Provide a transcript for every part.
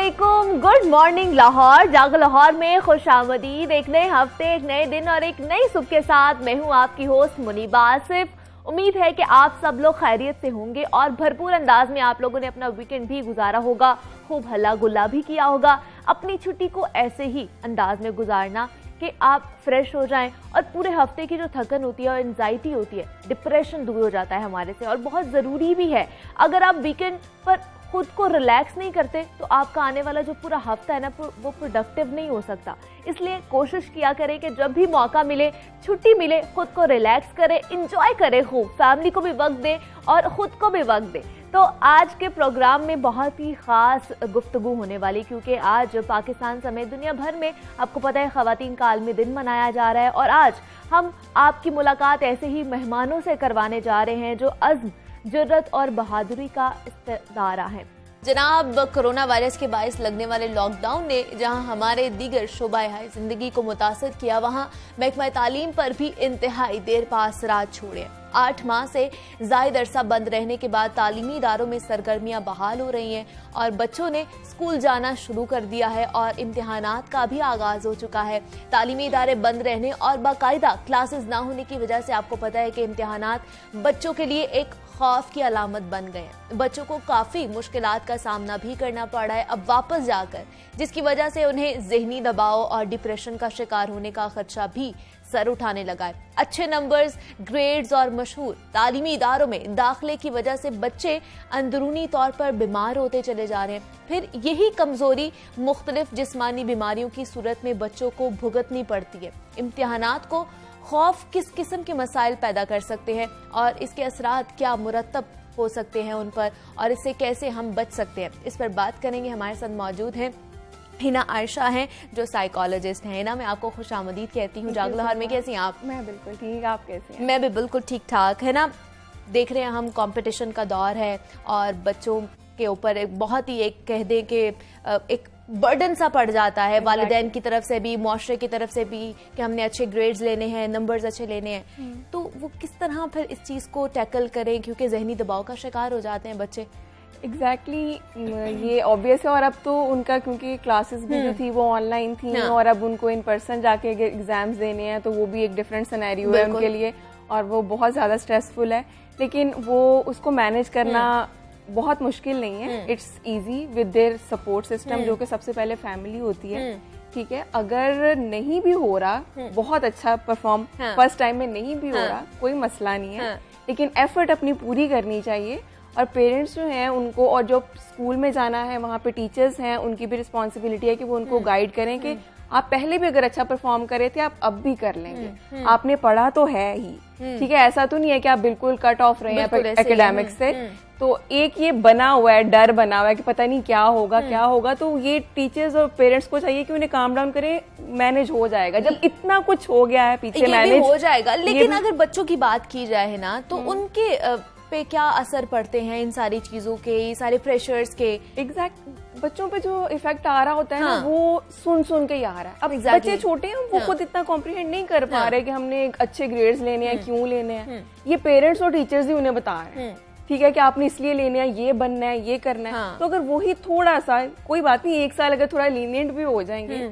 अस्सलामुअलैकुम, good morning Lahore. जागो लाहौर में खुशामदीद। एक नए हफ्ते, एक नए दिन और एक नई सुबह के साथ मैं हूँ आपकी होस्ट मुनीबा आसिफ। उम्मीद है कि आप सब लोग खैरियत से होंगे और भरपूर अंदाज में आप लोगों ने अपना वीकेंड भी गुजारा होगा, खूब हल्ला गुल्ला भी किया होगा। अपनी छुट्टी को ऐसे ही अंदाज में गुजारना कि आप फ्रेश हो जाएं और पूरे हफ्ते की जो थकन होती है और एंजाइटी होती है, डिप्रेशन दूर हो जाता है हमारे से, और बहुत ज़रूरी भी है। अगर आप वीकेंड पर खुद को रिलैक्स नहीं करते तो आपका आने वाला जो पूरा हफ्ता है ना, वो प्रोडक्टिव नहीं हो सकता। इसलिए कोशिश किया करें कि जब भी मौका मिले, छुट्टी मिले, खुद को रिलैक्स करें, इंजॉय करें, खूब फैमिली को भी वक्त दें और खुद को भी वक्त दें। तो आज के प्रोग्राम में बहुत ही ख़ास गुफ्तगू होने वाली, क्योंकि आज पाकिस्तान समेत दुनिया भर में आपको पता है ख़वातीन का आलमी दिन मनाया जा रहा है। और आज हम आपकी मुलाकात ऐसे ही मेहमानों से करवाने जा रहे हैं जो अज़्म, जुर्रत और बहादुरी का इस्तेदारा है। जनाब, कोरोना वायरस के बायस लगने वाले लॉकडाउन ने जहां हमारे दीगर शोबाए जिंदगी को मुतासर किया, वहां महकमा तालीम पर भी इंतहाई देर पा असरात छोड़े। 8 माह से ज़ायद अरसा बंद रहने के बाद तालीमी इदारों में सरगर्मियां बहाल हो रही हैं और बच्चों ने स्कूल जाना शुरू कर दिया है और इम्तिहानात का भी आगाज हो चुका है। तालीमी इदारे बंद रहने और बाकायदा क्लासेस ना होने की वजह से आपको पता है कि इम्तिहानात बच्चों के लिए एक खौफ की अलामत बन गए हैं। बच्चों को काफ़ी मुश्किलात का सामना भी करना पड़ा है अब वापस जाकर, जिसकी वजह से उन्हें जहनी दबाव और डिप्रेशन का शिकार होने का खदशा भी सर उठाने लगा है। अच्छे नंबर्स, ग्रेड्स और मशहूर तालीमी इदारों में दाखिले की वजह से बच्चे अंदरूनी तौर पर बीमार होते चले जा रहे हैं। फिर यही कमजोरी मुख्तलिफ जिस्मानी बीमारियों की सूरत में बच्चों को भुगतनी पड़ती है। इम्तिहानात को खौफ किस किस्म के मसाइल पैदा कर सकते हैं और इसके असरात क्या मुरतब हो सकते हैं उन पर, और इससे कैसे हम बच सकते हैं, इस पर बात करेंगे। हमारे साथ मौजूद हैं हिना आयशा हैं जो साइकोलॉजिस्ट हैं। हिना, मैं आपको खुशामदीद कहती हूँ। जागो लाहौर में कैसी हैं आप? मैं बिल्कुल ठीक, आप कैसी हैं? मैं भी बिल्कुल ठीक ठाक। है ना, देख रहे हैं हम कंपटीशन का दौर है और बच्चों के ऊपर एक बहुत ही, एक कह दें कि एक बर्डन सा पड़ जाता है वालिदैन की तरफ से भी, मुआशरे की तरफ से भी, कि हमने अच्छे ग्रेड्स लेने हैं, नंबर्स अच्छे लेने हैं। तो वो किस तरह फिर इस चीज़ को टैकल करें, क्योंकि जहनी दबाव का शिकार हो जाते हैं बच्चे। एग्जैक्टली ये ऑब्वियस है। और अब तो उनका, क्योंकि क्लासेस भी जो थी वो ऑनलाइन थी और अब उनको इन पर्सन जाके एग्जाम्स देने हैं, तो वो भी एक डिफरेंट सिनेरियो है उनके लिए और वो बहुत ज़्यादा स्ट्रेसफुल है। लेकिन वो उसको मैनेज करना बहुत मुश्किल नहीं है। It's easy with their support system, जो कि सबसे पहले फैमिली होती है। ठीक है, अगर नहीं भी हो रहा, बहुत अच्छा परफॉर्म फर्स्ट टाइम में नहीं भी हो रहा, कोई मसला नहीं है, लेकिन एफर्ट अपनी पूरी करनी चाहिए। और पेरेंट्स जो हैं उनको, और जो स्कूल में जाना है वहाँ पे टीचर्स हैं, उनकी भी रिस्पॉन्सिबिलिटी है कि वो उनको गाइड करें कि आप पहले भी अगर अच्छा परफॉर्म करे थे, आप अब भी कर लेंगे। आपने पढ़ा तो है ही, ठीक है, ऐसा तो नहीं है कि आप बिल्कुल कट ऑफ रहे हैं एकेडमिक्स से। तो एक ये बना हुआ है, डर बना हुआ है कि पता नहीं क्या होगा क्या होगा। तो ये टीचर्स और पेरेंट्स को चाहिए कि उन्हें काम डाउन करें, मैनेज हो जाएगा। जब इतना कुछ हो गया है पीछे, मैनेज हो जाएगा। लेकिन अगर बच्चों की बात की जाए ना, तो उनके पे क्या असर पड़ते हैं इन सारी चीजों के, ये सारे प्रेशर्स के? एग्जैक्ट बच्चों पे जो इफेक्ट आ रहा होता है ना, वो सुन सुन के ही आ रहा है। अब बच्चे छोटे हैं, वो खुद इतना कॉम्प्रिहेंड नहीं कर पा रहे कि हमने अच्छे ग्रेड्स लेने हैं, क्यों लेने हैं। ये पेरेंट्स और टीचर्स ही उन्हें बता रहे हैं, ठीक है, कि आपने इसलिए लेने हैं, ये बनना है, ये करना है। तो अगर वही थोड़ा सा, कोई बात नहीं, 1 साल अगर थोड़ा लीनियंट भी हो जाएंगे,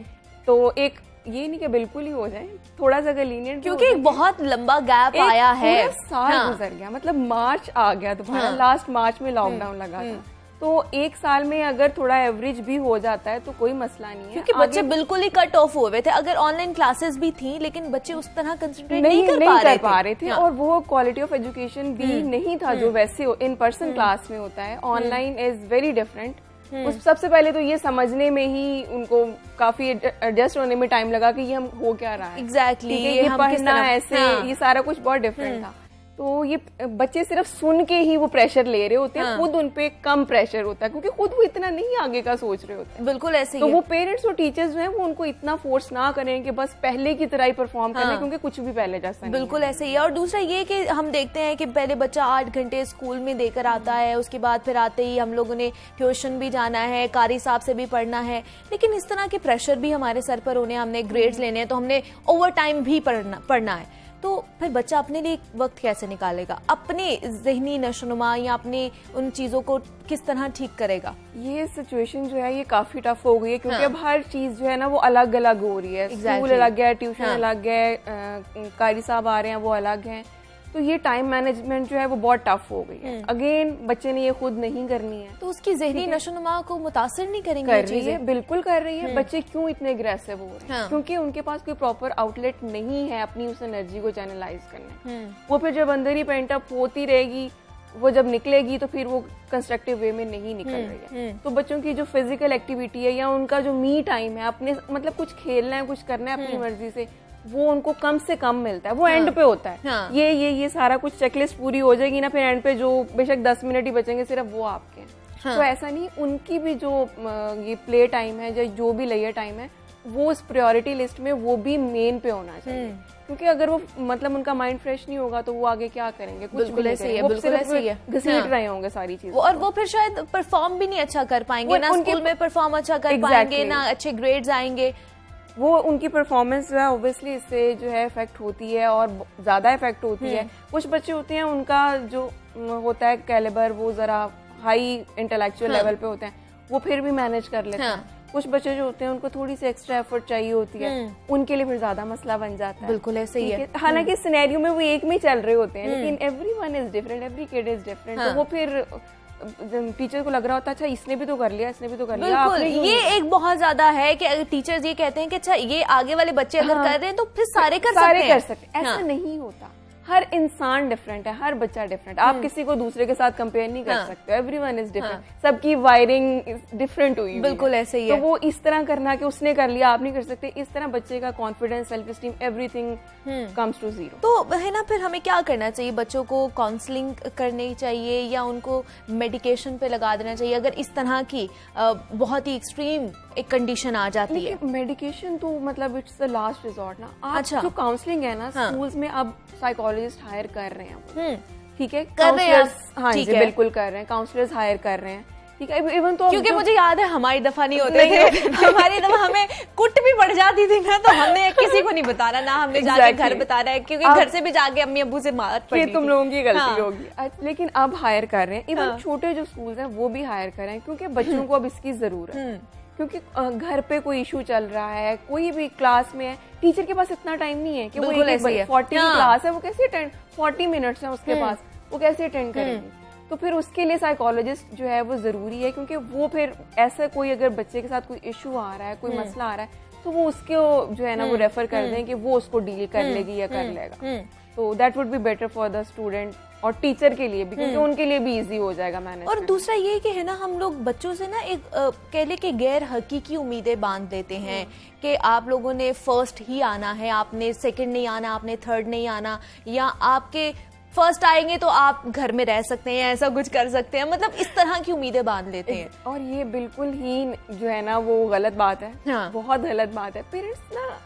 तो एक ये नहीं कि बिल्कुल ही हो जाए, थोड़ा सा अगर लीनियंट, क्योंकि एक बहुत लंबा गैप आया है, साल गुजर गया, मतलब मार्च आ गया दोबारा, लास्ट मार्च में लॉकडाउन लगा था। तो 1 साल में अगर थोड़ा एवरेज भी हो जाता है तो कोई मसला नहीं है, क्योंकि बच्चे बिल्कुल ही कट ऑफ हुए थे। अगर ऑनलाइन क्लासेस भी थी, लेकिन बच्चे उस तरह कंसंट्रेट नहीं कर पा रहे थे। और वो क्वालिटी ऑफ एजुकेशन भी नहीं था जो वैसे इन पर्सन क्लास में होता है। Online is very different. उस सबसे पहले तो ये समझने में ही उनको काफी एडजस्ट होने में टाइम लगा कि ये हम हो क्या रहा है। एग्जैक्टली, ये पढ़ना ऐसे, ये सारा कुछ बहुत डिफरेंट था। तो ये बच्चे सिर्फ सुन के ही वो प्रेशर ले रहे होते हैं, खुद उन पे कम प्रेशर होता है, क्योंकि खुद वो इतना नहीं आगे का सोच रहे होते हैं। बिल्कुल ऐसे ही तो वो पेरेंट्स और टीचर्स जो हैं वो उनको इतना फोर्स ना करें कि बस पहले की तरह ही परफॉर्म करना, क्योंकि कुछ भी पहले जैसा नहीं। बिल्कुल ऐसे ही है। और दूसरा ये कि हम देखते हैं कि पहले बच्चा 8 घंटे स्कूल में देकर आता है, उसके बाद फिर आते ही हम लोगों ने ट्यूशन भी जाना है, कारी साहब से भी पढ़ना है, लेकिन इस तरह के प्रेशर भी हमारे सर पर होने, हमने ग्रेड्स लेने हैं तो हमने ओवर टाइम भी पढ़ना है। तो फिर बच्चा अपने लिए वक्त कैसे निकालेगा, अपने ज़हनी नशोनुमा या अपने उन चीज़ों को किस तरह ठीक करेगा? ये सिचुएशन जो है ये काफी टफ हो गई है, क्योंकि अब हर चीज जो है ना वो अलग अलग हो रही है। स्कूल अलग है, ट्यूशन अलग है, कारी साहब आ रहे हैं वो अलग हैं, तो ये टाइम मैनेजमेंट जो है वो बहुत टफ हो गई है। अगेन बच्चे ने ये खुद नहीं करनी है, तो उसकी ज़हनी नशोनुमा को मुतासिर नहीं करेंगे? कर रही है, बिल्कुल कर रही है। बच्चे क्यों इतने अग्रेसिव हो रहे हैं? क्योंकि उनके पास कोई प्रॉपर आउटलेट नहीं है अपनी उस एनर्जी को चैनलाइज करने। वो फिर जब अंदर ही पेंट अप होती रहेगी, वो जब निकलेगी तो फिर वो कंस्ट्रक्टिव वे में नहीं निकल रही है। तो बच्चों की जो फिजिकल एक्टिविटी है या उनका जो मी टाइम है, अपने मतलब कुछ खेलना है, कुछ करना है अपनी मर्जी से, वो उनको कम से कम मिलता है। वो एंड पे होता है। ये सारा कुछ चेकलिस्ट पूरी हो जाएगी ना, फिर एंड पे जो बेशक 10 मिनट ही बचेंगे सिर्फ वो आपके हैं। तो ऐसा नहीं, उनकी भी जो ये प्ले टाइम है, जो भी लेयर टाइम है, वो उस प्रायोरिटी लिस्ट में वो भी मेन पे होना चाहिए। क्योंकि अगर वो मतलब उनका माइंड फ्रेश नहीं होगा तो वो आगे क्या करेंगे? कुछ भी नहीं है, बिल्कुल ऐसे ही है, घसीट रहे होंगे सारी चीजें। और वो फिर शायद परफॉर्म भी नहीं अच्छा कर पाएंगे, ना स्कूल में परफॉर्म अच्छा कर पाएंगे, ना अच्छे ग्रेड्स आएंगे। वो उनकी परफॉर्मेंस जो है ऑब्वियसली इससे जो है इफेक्ट होती है, और ज्यादा इफेक्ट होती है। कुछ बच्चे होते हैं उनका जो होता है कैलिबर वो जरा हाई इंटेलेक्चुअल लेवल पे होते हैं, वो फिर भी मैनेज कर लेते हैं। कुछ बच्चे जो होते हैं उनको थोड़ी सी एक्स्ट्रा एफर्ट चाहिए होती है, उनके लिए फिर ज्यादा मसला बन जाता है। बिल्कुल ऐसे ही है। हालांकि सिनेरियो में वो एक में चल रहे होते हैं, लेकिन everyone is different, every kid is different. तो वो फिर टीचर को लग रहा होता है अच्छा इसने भी तो कर लिया, इसने भी तो कर लिया। ये एक बहुत ज्यादा है कि अगर टीचर्स ये कहते हैं कि अच्छा ये आगे वाले बच्चे अगर कर रहे हैं तो फिर सारे कर सकते हैं। ऐसा नहीं होता। हर इंसान डिफरेंट है, हर बच्चा डिफरेंट। आप किसी को दूसरे के साथ कंपेयर नहीं कर सकते। एवरीवन इज डिफरेंट, सबकी वायरिंग डिफरेंट हुई। बिल्कुल ऐसे ही है। तो वो इस तरह करना कि उसने कर लिया आप नहीं कर सकते, इस तरह बच्चे का confidence, self esteem, everything comes to zero. तो है ना, फिर हमें क्या करना चाहिए? बच्चों को काउंसलिंग करनी चाहिए या उनको मेडिकेशन पे लगा देना चाहिए अगर इस तरह की बहुत ही एक्सट्रीम एक कंडीशन आ जाती है? मेडिकेशन तो मतलब इट्स द लास्ट रिजॉर्ट ना। अच्छा, जो काउंसलिंग है ना, स्कूल्स में अब साइकोलॉजिस्ट हायर कर रहे हैं, ठीक है, कर रहे हैं। हाँ जी, बिल्कुल कर रहे हैं, काउंसलर्स हायर कर रहे हैं, ठीक है। इवन तो क्योंकि मुझे याद है हमारी दफा नहीं होते थे, हमारी दफा हमें कुट भी पड़ जाती थी ना, तो हमने किसी को नहीं बताना, ना हमने जाके घर बताना है, क्योंकि घर से भी जाके अम्मी अब्बू से मार पड़ी थी। तुम लोगों की गलती होगी। लेकिन अब हायर कर रहे हैं, इवन छोटे जो स्कूल हैं वो भी हायर कर रहे हैं, क्योंकि बच्चों को अब इसकी जरूरत है। क्योंकि घर पे कोई इशू चल रहा है, कोई भी क्लास में है, टीचर के पास इतना टाइम नहीं है कि वो 40 क्लास है, वो कैसे अटेंड, 40 मिनट्स है उसके पास, वो कैसे अटेंड करेगी? तो फिर उसके लिए साइकोलॉजिस्ट जो है वो जरूरी है, क्योंकि वो फिर ऐसा कोई अगर बच्चे के साथ कोई इशू आ रहा है, कोई मसला आ रहा है, तो वो उसको जो है ना वो रेफर कर दें कि वो उसको डील कर लेगी या कर लेगा। तो that would be better for the student और टीचर के लिए भी, क्योंकि उनके लिए भी इजी हो जाएगा मैनेज। और दूसरा ये कि है ना, हम लोग बच्चों से ना एक कह ले कि गैर हकीकी उम्मीदें बांध देते हैं कि आप लोगों ने फर्स्ट ही आना है, आपने सेकंड नहीं आना, आपने थर्ड नहीं आना, या आपके फर्स्ट आएंगे तो आप घर में रह सकते हैं, ऐसा कुछ कर सकते हैं। मतलब इस तरह की उम्मीदें बांध लेते हैं, और ये बिल्कुल ही जो है ना वो गलत बात है। बहुत गलत बात है। पेरेंट्स ना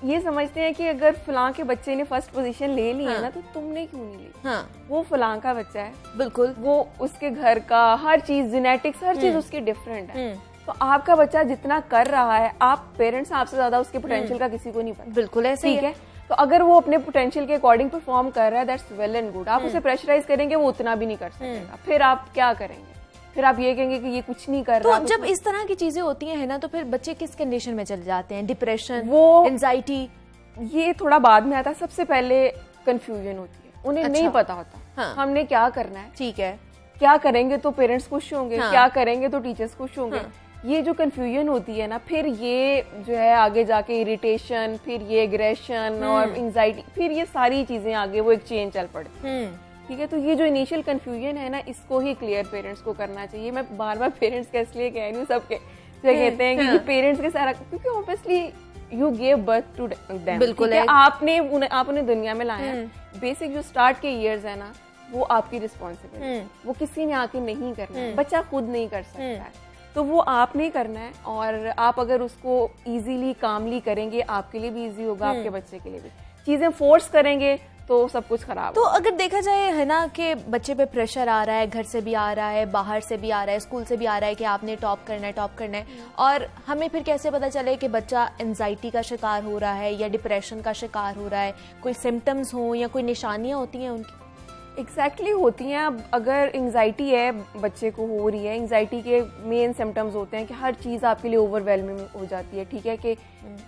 ये समझते हैं कि अगर फलां के बच्चे ने फर्स्ट पोजीशन ले ली है ना, तो तुमने क्यों नहीं ली? वो फलां का बच्चा है, बिल्कुल, वो उसके घर का हर चीज, जेनेटिक्स, हर चीज उसकी डिफरेंट है। तो आपका बच्चा जितना कर रहा है, आप पेरेंट्स आपसे ज्यादा उसके पोटेंशियल का किसी को नहीं पता। बिल्कुल ऐसे ही है। तो अगर वो अपने पोटेंशियल के अकॉर्डिंग परफॉर्म कर रहा है, दैट्स वेल एंड गुड। आप उसे प्रेशराइज करेंगे, वो उतना भी नहीं कर सकेगा। फिर आप क्या करेंगे? फिर आप ये कहेंगे कि ये कुछ नहीं कर रहा। तो जब इस तरह की चीजें होती हैं ना, तो फिर बच्चे किस कंडीशन में चले जाते हैं? डिप्रेशन, वो एंजाइटी, ये थोड़ा बाद में आता है। सबसे पहले कंफ्यूजन होती है, उन्हें नहीं पता होता हमने क्या करना है। ठीक है, क्या करेंगे तो पेरेंट्स खुश होंगे, क्या करेंगे तो टीचर्स खुश होंगे। ये जो कंफ्यूजन होती है ना, फिर ये जो है आगे जाके इरिटेशन, फिर ये एग्रेशन और एंजाइटी, फिर ये सारी चीजें आगे वो एक चेन चल पड़े। ठीक है, तो ये जो इनिशियल कंफ्यूजन है ना, इसको ही क्लियर पेरेंट्स को करना चाहिए। मैं बार बार पेरेंट्स का इसलिए कह रही हूँ, सबके कहते हैं कि पेरेंट्स के सारा, क्योंकि obviously you gave birth to them. बिल्कुल, आप उन्हें दुनिया में लाया। बेसिक जो स्टार्ट के ईयर्स है ना, वो आपकी रिस्पॉन्सिबिलिटी, वो किसी ने आके नहीं करना है, बच्चा खुद नहीं कर सकता है, तो वो आपने करना है। और आप अगर उसको इजीली, कामली करेंगे, आपके लिए भी इजी होगा, आपके बच्चे के लिए भी। चीजें फोर्स करेंगे तो सब कुछ खराब। तो अगर देखा जाए है ना कि बच्चे पे प्रेशर आ रहा है, घर से भी आ रहा है, बाहर से भी आ रहा है, स्कूल से भी आ रहा है कि आपने टॉप करना है, और हमें फिर कैसे पता चले कि बच्चा एंजाइटी का शिकार हो रहा है या डिप्रेशन का शिकार हो रहा है? कोई सिम्टम्स हो या कोई निशानियां होती हैं उनकी? एग्जैक्टली होती हैं। अब अगर एंजाइटी है बच्चे को हो रही है, एंजाइटी के मेन सिम्टम्स होते हैं कि हर चीज़ आपके लिए ओवरवेलमिंग हो जाती है, ठीक है, कि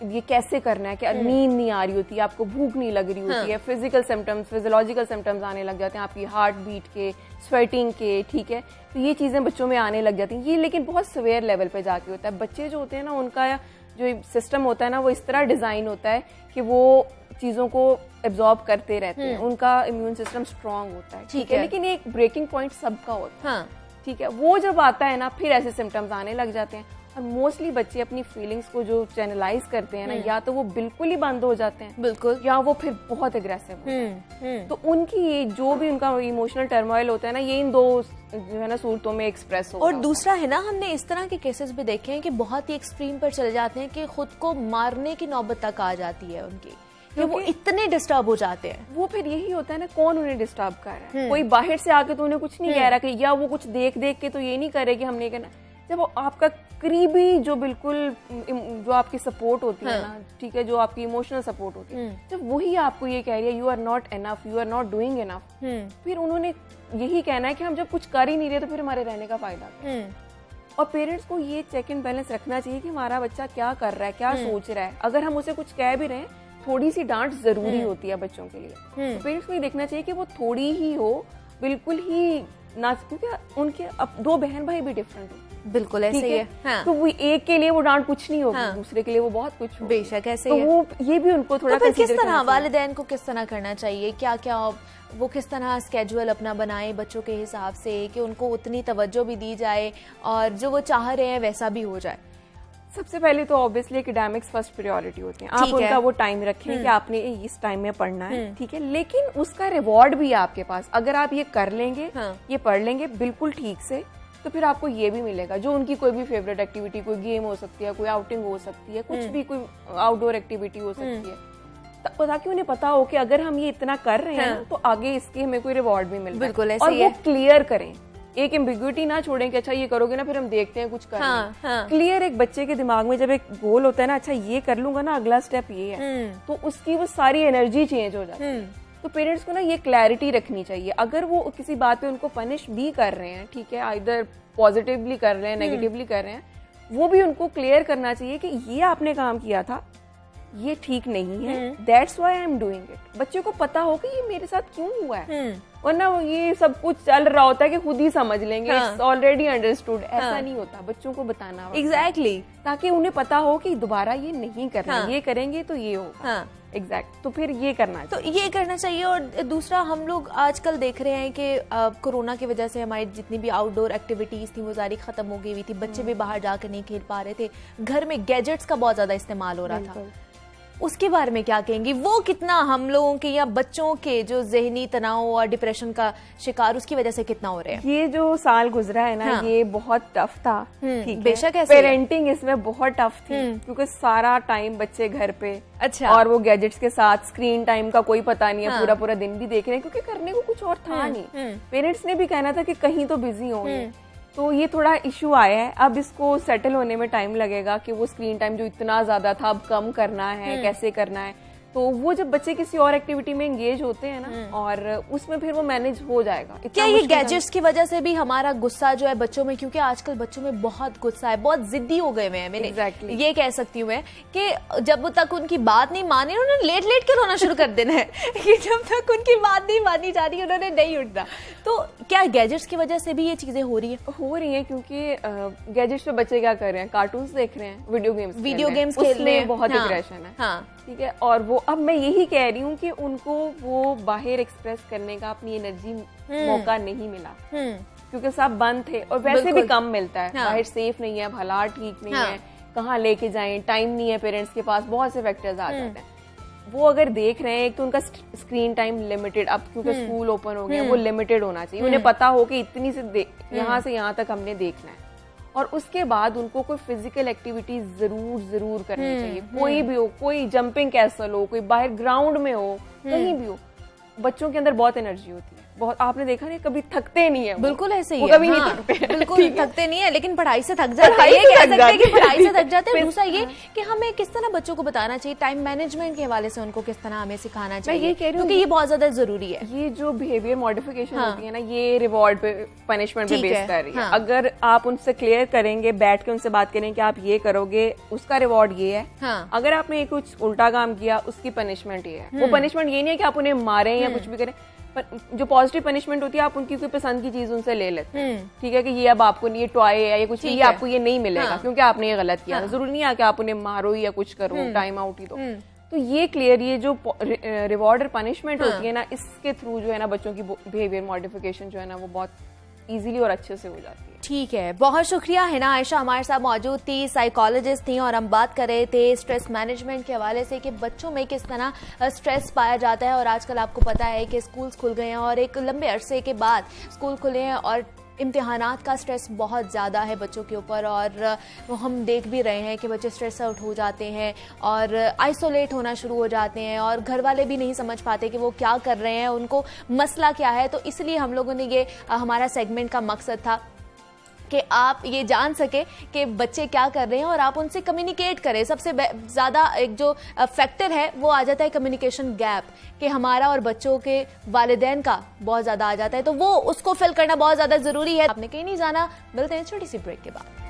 ये कैसे करना है, कि नींद नहीं आ रही होती है, आपको भूख नहीं लग रही होती है, फिजिकल सिम्टम्स, फिजियोलॉजिकल सिम्टम्स आने लग जाते हैं, आपकी हार्ट बीट के, स्वेटिंग के, ठीक है, तो ये चीज़ें बच्चों में आने लग जाती हैं। ये लेकिन बहुत सवेयर लेवल पे जाके होता है। बच्चे जो होते हैं ना, उनका जो सिस्टम होता है ना, वो इस तरह डिज़ाइन होता है कि वो चीज़ों को एब्जॉर्ब करते रहते हैं, उनका इम्यून सिस्टम स्ट्रांग होता है, ठीक है, लेकिन एक ब्रेकिंग पॉइंट सबका होता है, ठीक है, वो जब आता है ना, फिर ऐसे सिम्टम्स आने लग जाते हैं। और मोस्टली बच्चे अपनी फीलिंग्स को जो चैनलाइज करते हैं ना, या तो वो बिल्कुल ही बंद हो जाते हैं, बिल्कुल, या वो फिर बहुत एग्रेसिव होते हैं। तो उनकी ये जो भी उनका इमोशनल टर्मोइल होता है ना, ये इन दो जो है ना सूरतों में एक्सप्रेस होता है। और दूसरा है ना, हमने इस तरह के केसेस भी देखे हैं कि बहुत ही एक्सट्रीम पर चले जाते हैं कि खुद को मारने की नौबत तक आ जाती है उनकी, कि वो इतने डिस्टर्ब हो जाते हैं। वो फिर यही होता है ना, कौन उन्हें डिस्टर्ब कर रहा है? कोई बाहर से आके तो उन्हें कुछ नहीं कह रहा, कि या वो कुछ देख देख के तो ये नहीं करे कि हमने कहना। जब आपका करीबी जो बिल्कुल जो आपकी सपोर्ट होती है ना, ठीक है, जो आपकी इमोशनल सपोर्ट होती है, जब वही आपको ये कह रही है you are not enough, you are not doing enough, फिर उन्होंने यही कहना है कि हम जब कुछ कर ही नहीं रहे तो फिर हमारे रहने का फायदा। और पेरेंट्स को ये चेक एंड बैलेंस रखना चाहिए कि हमारा बच्चा क्या कर रहा है, क्या सोच रहा है। अगर हम उसे कुछ कह भी रहे हैं, थोड़ी सी डांट जरूरी होती है बच्चों के लिए, तो पेरेंट्स को ये देखना चाहिए कि वो थोड़ी ही हो, बिल्कुल ही ना, क्योंकि उनके अब दो बहन भाई भी डिफरेंट हो, बिल्कुल ऐसे ही है। हाँ। तो वो एक के लिए वो डांट कुछ नहीं होगी, दूसरे के लिए वो बहुत कुछ होगी। बेशक ऐसे तो ही है। वो ये भी उनको थोड़ा तो किस तरह वालिदैन को किस तरह करना चाहिए, क्या क्या वो किस तरह स्केड्यूल अपना बनाए बच्चों के हिसाब से कि उनको उतनी तवज्जो भी दी जाए और जो वो चाह रहे हैं वैसा भी हो जाए? सबसे पहले तो ऑब्वियसली एकेडमिक्स फर्स्ट प्रायोरिटी होती है। आप उनका वो टाइम रखें कि आपने इस टाइम में पढ़ना है, ठीक है, लेकिन उसका रिवॉर्ड भी है आपके पास। अगर आप ये कर लेंगे, ये पढ़ लेंगे बिल्कुल ठीक से, तो फिर आपको ये भी मिलेगा जो उनकी कोई भी फेवरेट एक्टिविटी, कोई गेम हो सकती है, कोई आउटिंग हो सकती है, कुछ भी, कोई आउटडोर एक्टिविटी हो सकती है, ताकि उन्हें पता हो कि अगर हम ये इतना कर रहे हैं तो आगे इसके हमें कोई रिवॉर्ड भी मिल रहा है। और वो क्लियर करें, एक एम्बिग्युइटी ना छोड़ें कि अच्छा ये करोगे ना फिर हम देखते हैं कुछ कर क्लियर। एक बच्चे के दिमाग में जब एक गोल होता है ना, अच्छा ये कर लूंगा ना, अगला स्टेप ये है, तो उसकी वो सारी एनर्जी चेंज हो जाती है। तो पेरेंट्स को ना ये क्लैरिटी रखनी चाहिए। अगर वो किसी बात पे उनको पनिश भी कर रहे हैं, ठीक है, आइदर पॉजिटिवली कर रहे हैं, नेगेटिवली कर रहे हैं, वो भी उनको क्लियर करना चाहिए कि ये आपने काम किया था, ये ठीक नहीं है, that's why I am doing it. बच्चे को पता हो कि ये मेरे साथ क्यों हुआ है, वरना ये सब कुछ चल रहा होता है कि खुद ही समझ लेंगे, इट्स ऑलरेडी अंडरस्टूड। ऐसा नहीं होता, बच्चों को बताना होता है एग्जैक्टली, ताकि उन्हें पता हो कि दोबारा ये नहीं करना, ये करेंगे तो ये होगा। एग्जैक्ट, तो फिर ये करना चाहिए। तो ये करना चाहिए। और दूसरा, हम लोग आजकल देख रहे हैं कि कोरोना की वजह से हमारी जितनी भी आउटडोर एक्टिविटीज थी वो सारी खत्म हो गई हुई थी, बच्चे भी बाहर जाकर नहीं खेल पा रहे थे, घर में गैजेट्स का बहुत ज्यादा इस्तेमाल हो रहा था। उसके बारे में क्या कहेंगी? वो कितना हम लोगों के या बच्चों के जो जहनी तनाव और डिप्रेशन का शिकार उसकी वजह से कितना हो रहे हैं? ये जो साल गुजरा है ना, ये बहुत टफ था। बेशक पेरेंटिंग इसमें बहुत टफ थी, क्योंकि सारा टाइम बच्चे घर पे, अच्छा, और वो गैजेट्स के साथ, स्क्रीन टाइम का कोई पता नहीं है, पूरा पूरा दिन भी देख रहे हैं, क्योंकि करने को कुछ और था नहीं। पेरेंट्स ने भी कहना था कि कहीं तो बिजी होंगे, तो ये थोड़ा इशू आया है। अब इसको सेटल होने में टाइम लगेगा कि वो स्क्रीन टाइम जो इतना ज्यादा था अब कम करना है, कैसे करना है। तो वो जब बच्चे किसी और एक्टिविटी में एंगेज होते हैं ना, और उसमें फिर वो मैनेज हो जाएगा। क्या ये गैजेट्स की वजह से भी हमारा गुस्सा जो है बच्चों में, क्योंकि आजकल बच्चों में बहुत गुस्सा है, बहुत जिद्दी हो गए हुए हैं, मैंने ये कह सकती हूँ मैं, कि जब तक उनकी बात नहीं मानी उन्होंने लेट लेट के रोना शुरू कर देना है कि जब तक उनकी बात नहीं मानी जा रही उन्होंने नहीं उठना। तो क्या गैजेट्स की वजह से भी ये चीजें हो रही हैं? क्योंकि गैजेट्स पे बच्चे क्या कर रहे हैं, कार्टून्स देख रहे हैं, वीडियो गेम्स खेल रहे हैं, बहुत एग्रेशन है, ठीक है। और वो अब मैं यही कह रही हूँ कि उनको वो बाहर एक्सप्रेस करने का अपनी एनर्जी मौका नहीं मिला, क्योंकि सब बंद थे, और वैसे भी कम मिलता है, बाहर सेफ नहीं है, हालात ठीक नहीं है, कहाँ लेके जाएं, टाइम नहीं है पेरेंट्स के पास, बहुत से फैक्टर्स आ जाते हैं। वो अगर देख रहे हैं, एक तो उनका स्क्रीन टाइम लिमिटेड, अब क्योंकि स्कूल ओपन हो गया, वो लिमिटेड होना चाहिए। उन्हें पता हो कि इतनी से यहाँ से यहाँ तक हमने देखना है, और उसके बाद उनको कोई फिजिकल एक्टिविटी जरूर करनी चाहिए। कोई भी हो, कोई जंपिंग कैसल हो, कोई बाहर ग्राउंड में हो, कहीं भी हो, बच्चों के अंदर बहुत एनर्जी होती है, बहुत, आपने देखा नहीं, कभी थकते नहीं है, बिल्कुल ऐसे ही वो है, कभी नहीं थकते, बिल्कुल थकते नहीं है, लेकिन पढ़ाई से थक जाते हैं, ये कह सकते हैं कि पढ़ाई से थक जाते हैं। दूसरा ये कि हमें किस तरह बच्चों को बताना चाहिए, टाइम मैनेजमेंट के हवाले से उनको किस तरह हमें सिखाना चाहिए, क्योंकि ये बहुत ज्यादा जरूरी है। ये जो बिहेवियर मॉडिफिकेशन होती है ना, ये रिवॉर्ड पे, पनिशमेंट पे बेस कर रही है। अगर आप उनसे क्लियर करेंगे, बैठ के उनसे बात करें कि आप ये करोगे, उसका रिवॉर्ड ये है, अगर आपने कुछ उल्टा काम किया उसकी पनिशमेंट ये है। वो पनिशमेंट ये नहीं है कि आप उन्हें मारें या कुछ भी करें, पर जो पॉजिटिव पनिशमेंट होती है, आप उनकी कोई पसंद की चीज उनसे ले लेते हैं, ठीक है, कि ये अब आपको ये टॉय है या कुछ, ये आपको ये नहीं मिलेगा क्योंकि आपने ये गलत किया। जरूरी नहीं है कि आप उन्हें मारो या कुछ करो, टाइम आउट ही दो। तो ये क्लियर, ये जो रिवॉर्ड और पनिशमेंट होती है ना, इसके थ्रू जो है ना बच्चों की बिहेवियर मॉडिफिकेशन जो है ना वो बहुत इजीली और अच्छे से हो जाती है। ठीक है, बहुत शुक्रिया है ना आयशा हमारे साथ मौजूद थी, साइकोलॉजिस्ट थी, और हम बात कर रहे थे स्ट्रेस मैनेजमेंट के हवाले से कि बच्चों में किस तरह स्ट्रेस पाया जाता है। और आजकल आपको पता है कि स्कूल्स खुल गए हैं और एक लंबे अरसे के बाद स्कूल खुले हैं और इम्तिहानात का स्ट्रेस बहुत ज़्यादा है बच्चों के ऊपर, और वो हम देख भी रहे हैं कि बच्चे स्ट्रेस आउट हो जाते हैं और आइसोलेट होना शुरू हो जाते हैं, और घर वाले भी नहीं समझ पाते कि वो क्या कर रहे हैं, उनको मसला क्या है। तो इसलिए हम लोगों ने ये हमारा सेगमेंट का मकसद था कि आप ये जान सके कि बच्चे क्या कर रहे हैं और आप उनसे कम्युनिकेट करें। सबसे ज़्यादा एक जो फैक्टर है वो आ जाता है कम्युनिकेशन गैप, कि हमारा और बच्चों के वालिदैन का बहुत ज़्यादा आ जाता है, तो वो उसको फिल करना बहुत ज़्यादा ज़रूरी है। आपने कहीं नहीं जाना, मिलते हैं छोटी सी ब्रेक के बाद।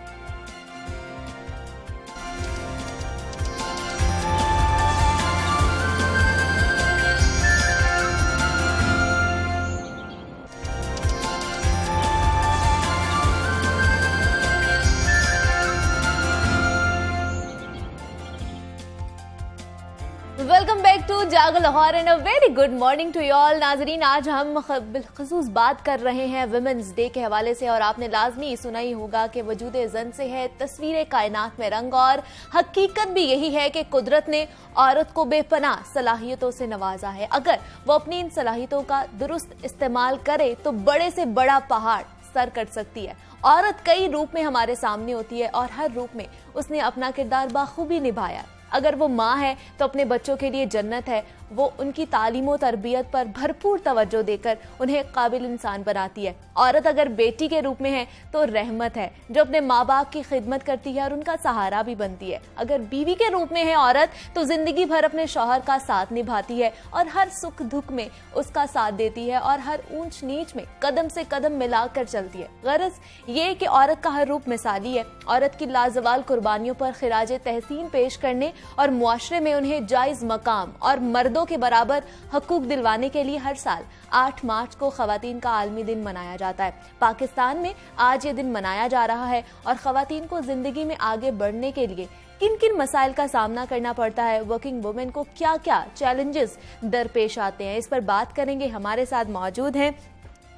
Welcome back to Jaago Lahore and a very good morning to you all. नाजरीन, आज हम बिलखसूस बात कर रहे हैं वुमेन्स डे के हवाले से, और आपने लाजमी सुना ही होगा कि वजूदे ज़न से है तस्वीर कायनात में रंग, और हकीकत भी यही है कि कुदरत ने औरत को बेपनाह सलाहियतों से नवाजा है। अगर वो अपनी इन सलाहियतों का दुरुस्त इस्तेमाल करे तो बड़े से बड़ा पहाड़ सर कर सकती है। औरत कई रूप में हमारे सामने होती है और हर रूप में उसने अपना किरदार बाखूबी निभाया। अगर वो माँ है तो अपने बच्चों के लिए जन्नत है, वो उनकी तालीम और तरबियत पर भरपूर तवज्जो देकर उन्हें काबिल इंसान बनाती है। औरत अगर बेटी के रूप में है तो रहमत है, जो अपने माँ बाप की खिदमत करती है और उनका सहारा भी बनती है। अगर बीवी के रूप में है औरत तो जिंदगी भर अपने शौहर का साथ निभाती है और हर सुख दुख में उसका साथ देती है और हर ऊंच नीच में कदम से कदम मिलाकर चलती है। गरज ये कि औरत का हर रूप मिसाली है। औरत की लाजवाल कुर्बानियों पर खिराज तहसीन पेश करने और मुआशरे में उन्हें जायज मकाम और मर्दों के बराबर हकूक दिलवाने के लिए हर साल 8 मार्च को खवातीन का आलमी दिन मनाया जाता है। पाकिस्तान में आज ये दिन मनाया जा रहा है और खवातीन को जिंदगी में आगे बढ़ने के लिए किन किन मसाइल का सामना करना पड़ता है, वर्किंग वुमेन को क्या क्या चैलेंजेस दरपेश आते हैं, इस पर बात करेंगे। हमारे साथ मौजूद हैं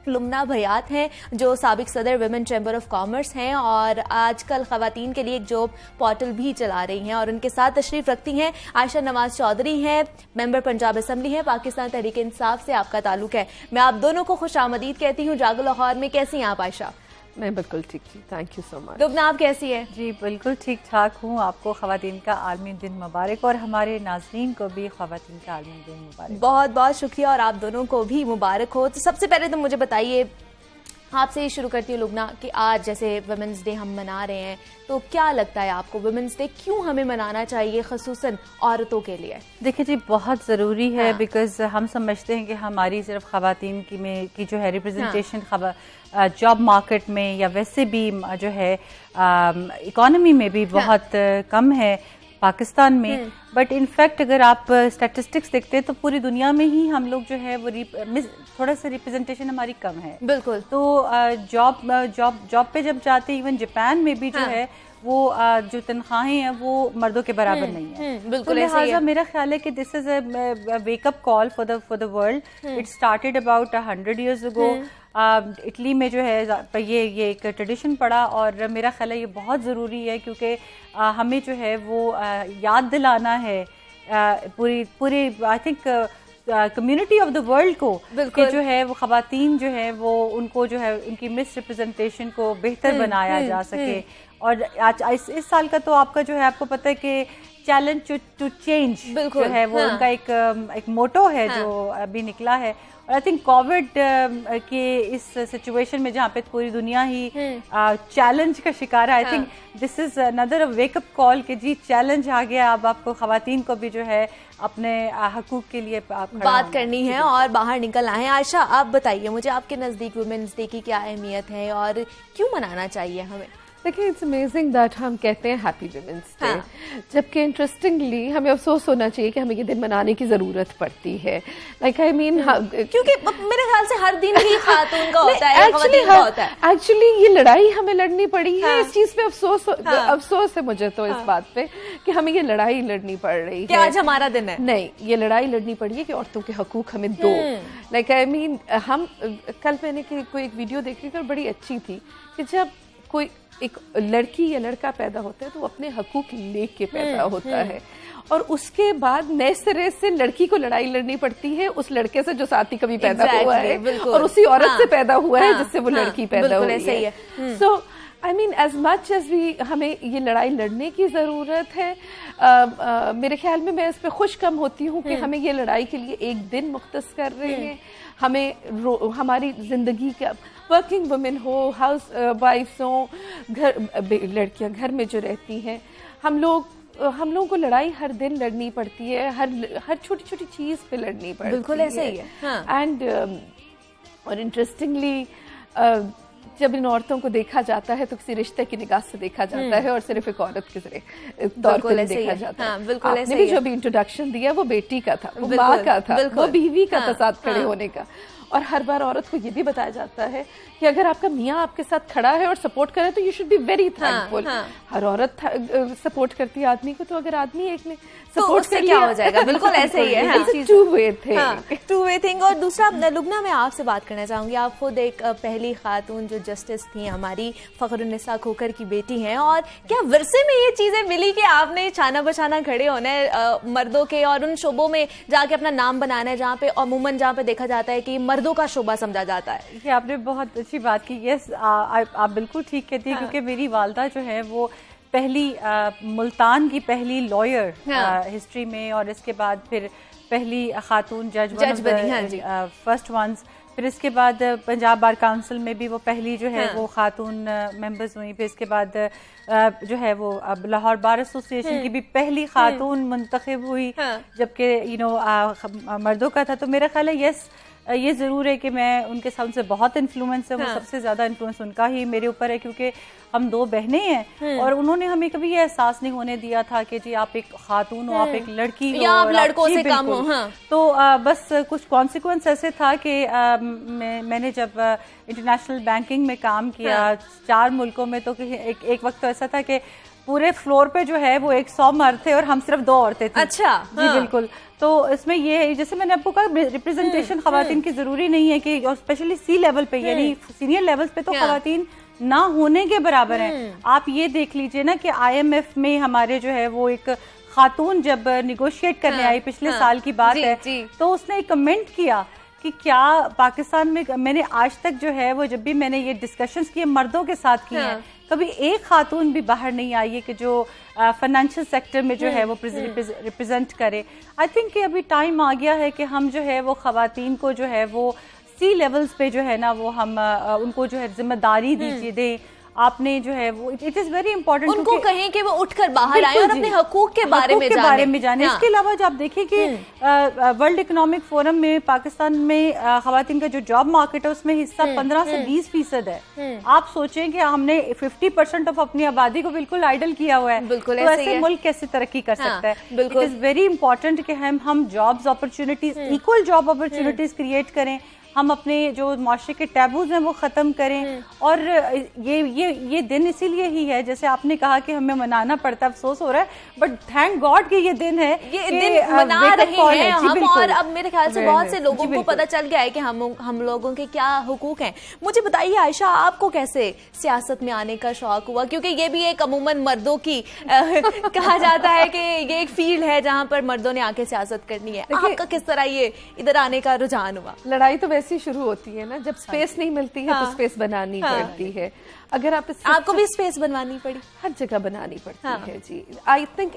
लुमना भयात हैं, जो साबिक सदर वुमेन चैम्बर ऑफ कॉमर्स हैं और आजकल खवातीन के लिए एक जॉब पोर्टल भी चला रही हैं, और उनके साथ तशरीफ रखती हैं आयशा नवाज चौधरी हैं, मेंबर पंजाब असेंबली हैं, पाकिस्तान तहरीक इंसाफ से आपका ताल्लुक है। मैं आप दोनों को खुश आमदीद कहती हूँ जागो लाहौर में। कैसी हैं आप आयशा? मैं बिल्कुल ठीक थी, thank you so much. Lubna, आप कैसी हैं? जी बिल्कुल ठीक ठाक हूँ। आपको ख़वातीन का आलमी दिन मुबारक, और हमारे नाज़रीन को भी ख़वातीन का आलमी दिन मुबारक। बहुत बहुत शुक्रिया, और आप दोनों को भी मुबारक हो। तो सबसे पहले तो मुझे बताइए, आपसे ही शुरू करती हूँ लुबना, कि आज जैसे वुमेन्स डे हम मना रहे हैं, तो क्या लगता है आपको वुमेन्स डे क्यों हमें मनाना चाहिए, ख़ुसूसन औरतों के लिए? देखिए जी, बहुत ज़रूरी है, बिकॉज हम समझते हैं कि हमारी सिर्फ ख़वातीन की जो है रिप्रेजेंटेशन जॉब मार्केट में या वैसे भी जो है इकोनॉमी में भी बहुत कम है पाकिस्तान में। बट इनफैक्ट अगर आप स्टैटिस्टिक्स देखते हैं तो पूरी दुनिया में ही हम लोग जो है वो थोड़ा सा रिप्रेजेंटेशन हमारी कम है। बिल्कुल। तो जॉब पे जब जाते हैं, इवन जापान में भी जो है वो जो तनख्वाहें हैं वो मर्दों के बराबर नहीं है। बिल्कुल। तो लिहाजा मेरा ख्याल है कि this is a wake up call for the world. It started about 100 years ago। Italy में जो है ये एक ट्रेडिशन पड़ा, और मेरा ख्याल है ये बहुत ज़रूरी है, क्योंकि हमें जो है वो याद दिलाना है पूरी I think community of the world को कि जो है वो ख़वातीन जो है वो उनको जो है उनकी मिस रिप्रेजेंटेशन को बेहतर बनाया जा सके। और आज इस साल का तो आपका जो है, आपको पता है कि चैलेंज टू चेंज जो है वो उनका एक मोटो है जो अभी निकला है। और आई थिंक कोविड के इस सिचुएशन में जहाँ पे पूरी दुनिया ही चैलेंज का शिकार है, I think this is another wake up call कि जी चैलेंज आ गया, अब आपको खवातीन को भी जो है अपने हकूक के लिए बात करनी है और बाहर निकल आए। आयशा, आप बताइए मुझे, आपके नज़दीक वुमेन्स डे की क्या अहमियत है और क्यों मनाना चाहिए हमें? देखिए, इट्स अमेजिंग दैट हम कहते हैं हैप्पी वुमेन्स डे, जबकि इंटरेस्टिंगली हमें अफसोस होना चाहिए कि हमें ये दिन मनाने की जरूरत पड़ती है। लाइक आई मीन, क्योंकि मेरे ख्याल से हर दिन ही खातून का होता है, एक्चुअली ये लड़ाई हमें लड़नी पड़ी है। इस चीज पे अफसोस है मुझे तो इस बात पे कि हमें ये लड़ाई लड़नी पड़ रही है। आज हमारा दिन है? नहीं, ये लड़ाई लड़नी पड़ी है कि औरतों के हकूक हमें दो। लाइक आई मीन, हम कल मैंने कोई एक वीडियो देखी थी और बड़ी अच्छी थी कि जब कोई एक लड़की या लड़का पैदा होता है तो वो अपने हकूक लेके पैदा होता है और उसके बाद नए सिरे से लड़की को लड़ाई लड़नी पड़ती है उस लड़के से जो साथ ही कभी पैदा हुआ है और उसी औरत से पैदा हुआ है जिससे वो लड़की पैदा हुई है। So I mean, as much as भी हमें ये लड़ाई लड़ने की ज़रूरत है, मेरे ख्याल में मैं इस पर खुश कम होती हूँ कि हमें ये लड़ाई के लिए एक दिन मुख्तस कर रहे हैं। हमें हमारी ज़िंदगी का, वर्किंग वुमेन हो, हाउस वाइफ्स हो, लड़कियाँ घर में जो रहती हैं, हम लोगों को लड़ाई हर दिन लड़नी पड़ती है, हर छोटी छोटी चीज़ पे लड़नी पड़ती है। बिल्कुल ऐसे ही है। एंड और इंटरेस्टिंगली जब इन औरतों को देखा जाता है तो किसी रिश्ते की निगाह से देखा जाता है और सिर्फ एक औरत के तौर पर देखा जाता है। आपने भी जो भी इंट्रोडक्शन दिया वो बेटी का था, वो माँ का था, वो बीवी का था साथ खड़े होने का। और हर बार औरत को ये भी बताया जाता है कि अगर आपका मियाँ आपके साथ खड़ा है और सपोर्ट करे तो you should be very thankful. हर औरत सपोर्ट करती है आदमी को, तो अगर आदमी एक ने सपोर्ट कर क्या हो जाएगा? बिल्कुल ऐसे ही है, two way thing, two way thing. और दूसरा, लुबना, मैं आपसे बात करना चाहूंगी, आप खुद एक पहली खातून जो जस्टिस थी, हमारी फखरुन्निसा खोखर की बेटी हैं, और क्या विरसे में ये चीजें मिली कि आपने छाना बछाना खड़े होना है मर्दों के और उन शोबों में जाके अपना नाम बनाना है जहाँ पे अमूमन जहाँ पे देखा जाता है कि मर्दों का शोबा समझा जाता है? ये आपने बहुत अच्छी बात की। यस, आप बिल्कुल ठीक कहती है, क्योंकि मेरी वालदा जो है वो पहली मुल्तान की पहली लॉयर हिस्ट्री में, और इसके बाद फिर पहली खातून जज बनी, फर्स्ट वंस। फिर इसके बाद पंजाब बार काउंसिल में भी वो पहली जो है वो खातून मेंबर्स हुई। फिर इसके बाद जो है वो अब लाहौर बार एसोसिएशन की भी पहली खातून मुंतखब हुई, जबकि मर्दों का था। तो मेरा ख्याल है यस, ये ज़रूर है कि मैं उनके साथ से बहुत इन्फ्लुएंस है, वो सबसे ज़्यादा इन्फ्लुएंस उनका ही मेरे ऊपर है, क्योंकि हम दो बहनें हैं और उन्होंने हमें कभी ये एहसास नहीं होने दिया था कि जी आप एक खातून हो, आप एक लड़की हो, आप लड़कों से कम हो। तो बस कुछ कॉन्सिक्वेंस ऐसे था कि मैंने जब इंटरनेशनल बैंकिंग में काम किया 4 मुल्कों में, तो एक वक्त तो ऐसा था कि पूरे फ्लोर पे जो है वो 100 मर्द थे और हम सिर्फ 2 औरतें थी। अच्छा, जी बिल्कुल। तो इसमें ये, जैसे मैंने आपको कहा, रिप्रेजेंटेशन खवातीन की जरूरी नहीं है कि, और स्पेशली सी लेवल पे, यानी सीनियर लेवल्स पे तो खवातीन ना होने के बराबर हैं। आप ये देख लीजिए ना कि IMF में हमारे जो है वो एक खातून जब निगोशिएट करने आई, पिछले साल की बात है, तो उसने एक कमेंट किया कि क्या पाकिस्तान में, मैंने आज तक जो है वो जब भी मैंने ये डिस्कशंस किए मर्दों के साथ किए हैं, कभी एक खातून भी बाहर नहीं आई है कि जो फाइनेंशियल सेक्टर में जो है वो रिप्रेजेंट करे। आई थिंक कि अभी टाइम आ गया है कि हम जो है वो खवातीन को जो है वो सी लेवल्स पे जो है ना वो हम उनको जो है जिम्मेदारी दीजिए दें। आपने जो है वो, इट इज वेरी इंपॉर्टेंट उनको कहें कि वो उठकर बाहर आए और अपने हकूक के बारे में जाने। इसके अलावा जब आप देखिए कि वर्ल्ड इकोनॉमिक फोरम में पाकिस्तान में खवातीन का जो जॉब मार्केट है उसमें हिस्सा 15 से 20% है। आप सोचें कि हमने 50% ऑफ अपनी आबादी को बिल्कुल आइडल किया हुआ है, तो ऐसे मुल्क कैसे तरक्की कर सकता है? इट इज वेरी इंपॉर्टेंट कि हम jobs opportunities, equal job opportunities create करें, हम अपने जो माशरे के टैबूज हैं वो ख़त्म करें। और ये दिन इसीलिए ही है, जैसे आपने कहा कि हमें मनाना पड़ता है, अफसोस हो रहा है, बट थैंक गॉड कि ये दिन है, ये दिन मना रहे हैं हम। और अब मेरे ख्याल से बहुत से लोगों को पता चल गया है कि हम लोगों के क्या हुकूक हैं। मुझे बताइए आयशा, आपको कैसे सियासत में आने का शौक हुआ? क्योंकि ये भी एक अमूमन मर्दों की कहा जाता है कि ये एक फील्ड है जहाँ पर मर्दों ने आके सियासत करनी है। आपका किस तरह ये इधर आने का रुझान हुआ? लड़ाई तो ऐसी शुरू होती है ना, जब स्पेस नहीं मिलती है तो स्पेस बनानी पड़ती है। अगर आपको भी स्पेस बनवानी पड़ी? हर जगह बनानी पड़ती है जी। आई थिंक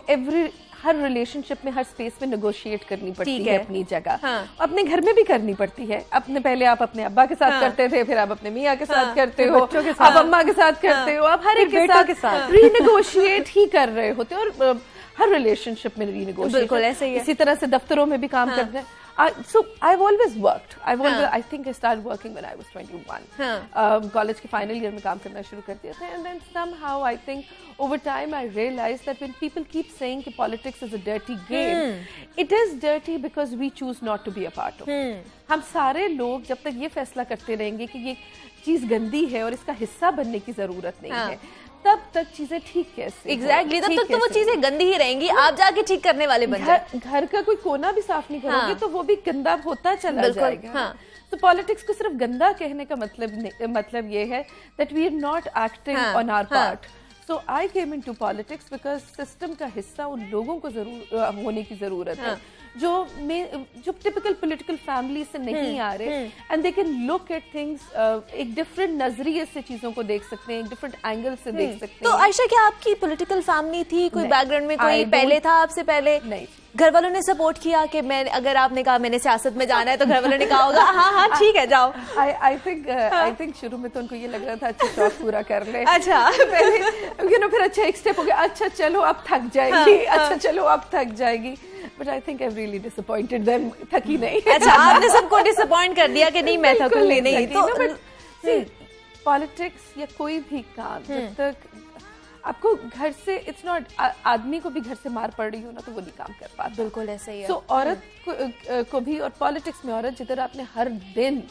हर रिलेशनशिप में, हर स्पेस में नेगोशिएट करनी पड़ती है अपनी जगह। अपने घर में भी करनी पड़ती है। पहले आप अपने अब्बा के साथ करते थे, फिर आप अपने मियाँ के साथ करते हो, आप अम्मा के साथ करते हो, आप हर एक के साथ रीनेगोशिएट ही कर रहे होते हो। और हर रिलेशनशिप में रीनेगोशिएट, बिल्कुल ऐसे ही है। इसी तरह से दफ्तरों में भी काम करते हैं। So I've always worked. I think I started working when I was 21. College के final year में काम करना शुरू कर दिया था, and then somehow I think over time I realized that when people keep saying कि politics is a dirty game, it is dirty because we choose not to be a part of it. हम सारे लोग जब तक ये फैसला करते रहेंगे कि ये चीज गंदी है और इसका हिस्सा बनने की जरूरत नहीं है, तब तक चीजें ठीक कैसे? एग्जैक्टली, तब तक तो वो चीजें गंदी ही रहेंगी। आप जाके ठीक करने वाले बन जाए। घर का कोई कोना भी साफ नहीं करोगे तो वो भी गंदा होता चला जाएगा। तो पॉलिटिक्स को सिर्फ गंदा कहने का मतलब ये है that we are not acting on our part. So I came into politics because system का हिस्सा उन लोगों को जरूर होने की जरूरत है जो टिपिकल पॉलिटिकल फैमिली से नहीं आ रहे, and they can look at things एक डिफरेंट नजरिए से चीजों को देख सकते हैं, एक डिफरेंट एंगल से देख सकते हैं। तो आयशा, क्या आपकी पॉलिटिकल फैमिली थी? कोई बैकग्राउंड में कोई पहले था आपसे पहले? नहीं। घर वालों ने सपोर्ट किया कि मैं, अगर आपने कहा मैंने सियासत में जाना है, तो घर वालों ने कहा होगा हाँ ठीक है जाओ? आई थिंक शुरू में तो उनको ये लग रहा था अच्छा शौक पूरा कर ले। अच्छा पहले फिर अच्छा एक स्टेप हो गया, अच्छा चलो अब थक जाएगी, अच्छा चलो अब थक जाएगी। But I think I really disappointed them, थकी नहीं। अच्छा, आपने सबको डिसअपॉइंट कर दिया कि नहीं मैं थकूंगी नहीं। तो पॉलिटिक्स या कोई भी काम जब तक आपको घर से, इट्स नॉट, आदमी को भी घर से मार पड़ रही हो ना तो वो नहीं काम कर पाता। बिल्कुल ऐसे ही है। तो औरत को भी, और पॉलिटिक्स में औरत जिधर आपने हर दिन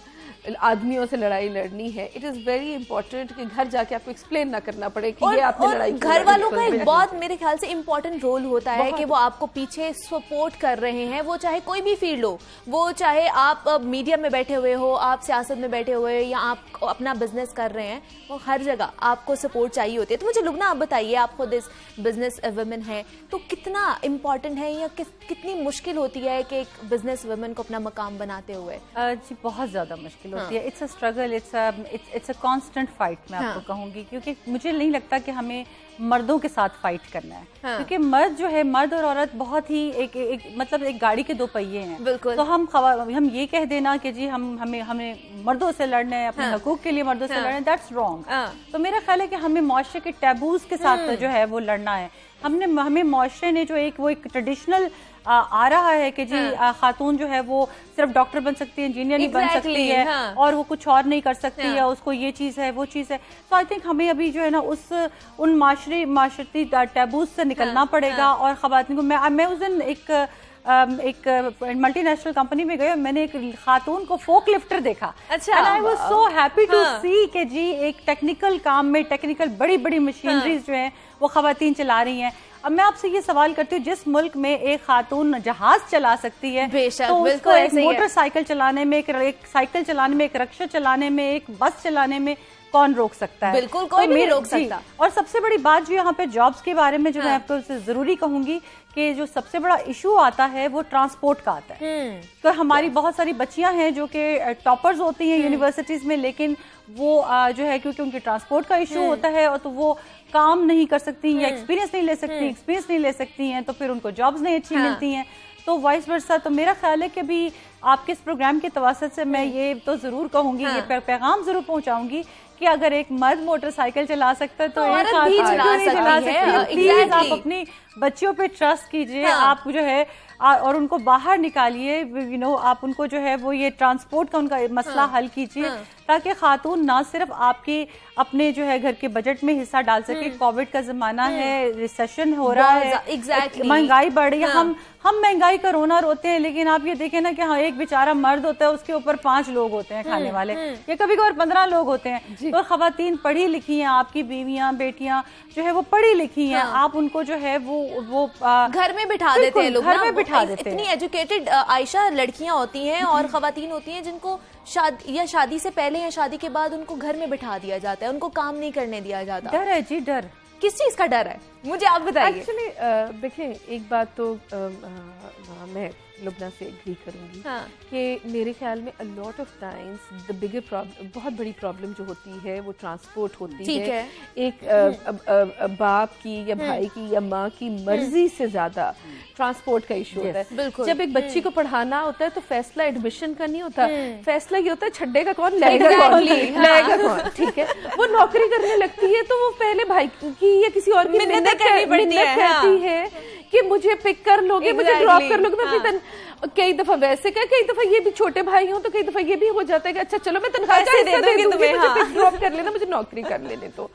आदमियों से लड़ाई लड़नी है, इट इज वेरी इंपॉर्टेंट कि घर जाके आपको एक्सप्लेन ना करना पड़े कि ये आपने लड़ाई। घर वालों का एक बहुत मेरे ख्याल से इम्पोर्टेंट रोल होता है कि वो आपको पीछे सपोर्ट कर रहे हैं, वो चाहे कोई भी फील्ड हो, वो चाहे आप मीडिया में बैठे हुए हो, आप सियासत में बैठे हुए या आप अपना बिजनेस कर रहे हैं, वो हर जगह आपको सपोर्ट चाहिए होती है। तो मुझे लुबना आप बताइए, आप खुद इस बिजनेस वुमेन है, तो कितना इम्पोर्टेंट है या कितनी मुश्किल होती है कि एक बिजनेस वुमेन को अपना मकाम बनाते हुए? जी बहुत ज्यादा मुश्किल होती है। It's a struggle, it's a constant fight, मैं आपको कहूंगी, क्योंकि मुझे नहीं लगता कि हमें मर्दों के साथ फाइट करना है। क्योंकि मर्द जो है, मर्द और औरत बहुत ही मतलब एक गाड़ी के दो पहिए हैं। बिल्कुल। तो हम ये कह देना कि जी हमें मर्दों से लड़ना है, अपने हकूक के लिए मर्दों से लड़ना है, दैट्स रॉन्ग। तो मेरा ख्याल है कि हमें मुआशरे के टैबूज के साथ जो है वो लड़ना है। हमें मुआशरे ने जो एक ट्रेडिशनल आ रहा है कि जी खातून जो है वो सिर्फ डॉक्टर बन सकती है, इंजीनियर नहीं बन सकती है, और वो कुछ और नहीं कर सकती है, उसको ये चीज है वो चीज है। तो आई थिंक हमें अभी जो है ना उन माशरती टैबूज से निकलना पड़ेगा। और खवातीन को मैं उस दिन एक मल्टीनेशनल कंपनी में गई, मैंने एक खातून को फोक लिफ्टर देखा। अच्छा, I was so happy to see कि जी एक टेक्निकल काम में बड़ी बड़ी मशीनरीज जो है वो खवातीन चला रही हैं। अब मैं आपसे ये सवाल करती हूँ, जिस मुल्क में एक खातून जहाज चला सकती है, बेशक, तो उसको एक ऐसे ही है। मोटरसाइकिल चलाने में, एक साइकिल चलाने में, एक रिक्शा चलाने में, एक बस चलाने में कौन रोक सकता है? बिल्कुल कोई भी नहीं रोक सकता। और सबसे बड़ी बात जो यहाँ पे जॉब्स के बारे में जो मैं आपको जरूरी कहूंगी कि जो सबसे बड़ा इशू आता है वो ट्रांसपोर्ट का आता है। तो हमारी बहुत सारी बच्चियां हैं जो कि टॉपर्स होती हैं यूनिवर्सिटीज में, लेकिन वो जो है क्योंकि उनके ट्रांसपोर्ट का इशू होता है और तो वो काम नहीं कर सकती या एक्सपीरियंस नहीं ले सकती हैं, तो फिर उनको जॉब्स नहीं अच्छी मिलती हैं। तो वाइस वर्सा। तो मेरा ख्याल है कि अभी आपके इस प्रोग्राम की तवसत से मैं ये तो जरूर कहूंगी, ये पैगाम जरूर पहुंचाऊंगी कि अगर एक मर्द मोटरसाइकिल चला सकता है तो एक औरत भी चला सकती है। प्लीज आप अपनी बच्चियों पे ट्रस्ट कीजिए, आप जो है और उनको बाहर निकालिए, आप उनको जो है वो ये ट्रांसपोर्ट का उनका मसला हल कीजिए, ताकि खातून ना सिर्फ आपके अपने जो है घर के बजट में हिस्सा डाल सके। कोविड का जमाना है, रिसेशन हो रहा है, महंगाई बढ़ रही है। हम महंगाई का रोना रोते हैं, लेकिन आप ये देखें ना कि हाँ एक बेचारा मर्द होता है, उसके ऊपर 5 लोग होते हैं खाने वाले, या कभी कभार 15 लोग होते हैं। तो खवातीन पढ़ी लिखी हैं, आपकी बीवियां बेटियां जो है वो पढ़ी लिखी हैं, आप उनको जो है वो घर में बिठा देते हैं लोग, घर में बिठा देते हैं। इतनी एजुकेटेड आयशा लड़कियां होती हैं और खवातीन होती हैं जिनको शादी से पहले या शादी के बाद उनको घर में बिठा दिया जाता है, उनको काम नहीं करने दिया जाता। डर है जी, डर। किस चीज का डर है? मुझे आप बताइए। एक्चुअली देखिए, एक बात तो मैं लुबना से एग्री करूंगी कि मेरे ख्याल में a lot of times the bigger problem, बहुत बड़ी प्रॉब्लम जो होती है वो ट्रांसपोर्ट होती है। एक बाप की या भाई की या माँ की मर्जी से ज्यादा ट्रांसपोर्ट का इशू होता है। जब एक बच्ची को पढ़ाना होता है तो फैसला एडमिशन का नहीं होता, फैसला ये होता है छड्डे का कौन लाएगा कौन, लाएगा कौन, ठीक है। वो नौकरी करने लगती है तो वो पहले भाई की या किसी और की मिन्नत करती है कि मुझे पिक कर लोगे, मुझे ड्रॉप कर लोगे, मैं अपनी कई दफा वैसे कई दफा ये भी छोटे भाई हों तो कई दफा ये भी हो जाता है कि अच्छा चलो मैं तनख्वाह दे दूंगी, मुझे पिक ड्रॉप कर लेना, मुझे नौकरी कर लेने तो।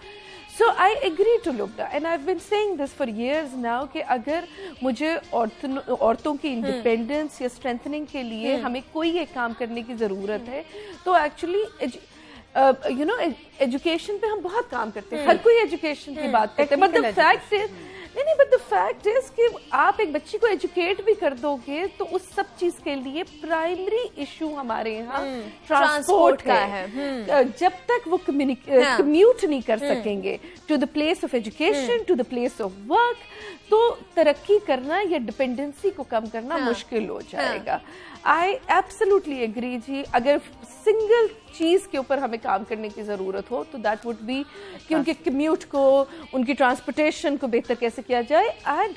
So I agree to Lubna and I've been saying this for years now कि अगर मुझे औरतों की इंडिपेंडेंस या स्ट्रेंथनिंग के लिए हमें कोई एक काम करने की ज़रूरत है तो एक्चुअली यू नो एजुकेशन पे हम बहुत काम करते हैं, हर कोई एजुकेशन की बात करते हैं, but the fact is but the fact is कि आप एक बच्ची को एजुकेट भी कर दोगे तो उस सब चीज के लिए प्राइमरी इशू हमारे यहाँ ट्रांसपोर्ट का है। जब तक वो कम्यूट नहीं कर सकेंगे to the place of education, to the place of work, तो तरक्की करना या डिपेंडेंसी को कम करना मुश्किल हो जाएगा। आई एब्सोल्युटली एग्री जी, अगर सिंगल चीज के ऊपर हमें काम करने की जरूरत हो तो दैट वुड बी कि उनके कम्यूट को, उनकी ट्रांसपोर्टेशन को बेहतर कैसे किया जाए। एंड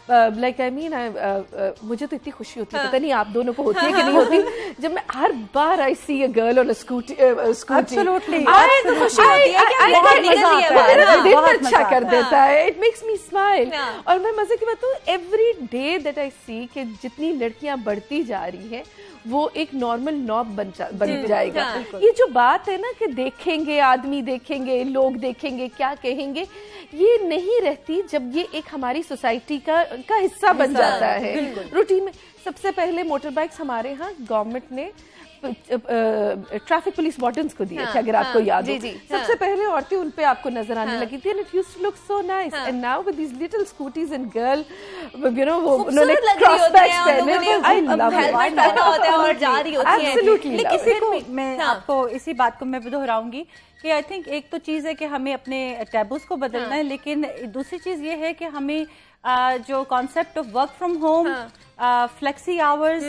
लाइक आई मीन मुझे तो इतनी खुशी होती है, पता नहीं आप दोनों को होती है कि नहीं होती, जब मैं हर बार I see a girl on a scooty, अच्छा कर देता है, इट मेक्स मी स्माइल। और मैं मजे की बात हूँ, एवरी डे दैट आई सी कि जितनी लड़कियां बढ़ती जा रही हैं वो एक नॉर्मल नॉब बन जाएगा। ये जो बात है ना कि देखेंगे, आदमी देखेंगे, लोग देखेंगे, क्या कहेंगे, ये नहीं रहती जब ये एक हमारी सोसाइटी का हिस्सा बन जाता है रूटीन में। सबसे पहले मोटर बाइक्स हमारे यहाँ गवर्नमेंट ने ट्रैफिक पुलिस वार्डन्स को दिए थे, अगर आपको याद हो। सबसे पहले औरतें उन पे आपको नजर आने लगी थी, and it used to look so nice. And now with these little scooties and girl, you know, वो उन्होंने क्रॉस बैग्स पहने, आई लव इट और जा रही होती है। एब्सोल्युटली। लेकिन मैं आपको इसी बात को मैं दोहराऊंगी कि आई थिंक एक तो चीज़ है कि हमें अपने टैबूज को बदलना है, लेकिन दूसरी चीज़ ये है कि हमें जो concept of work from home, flexi hours,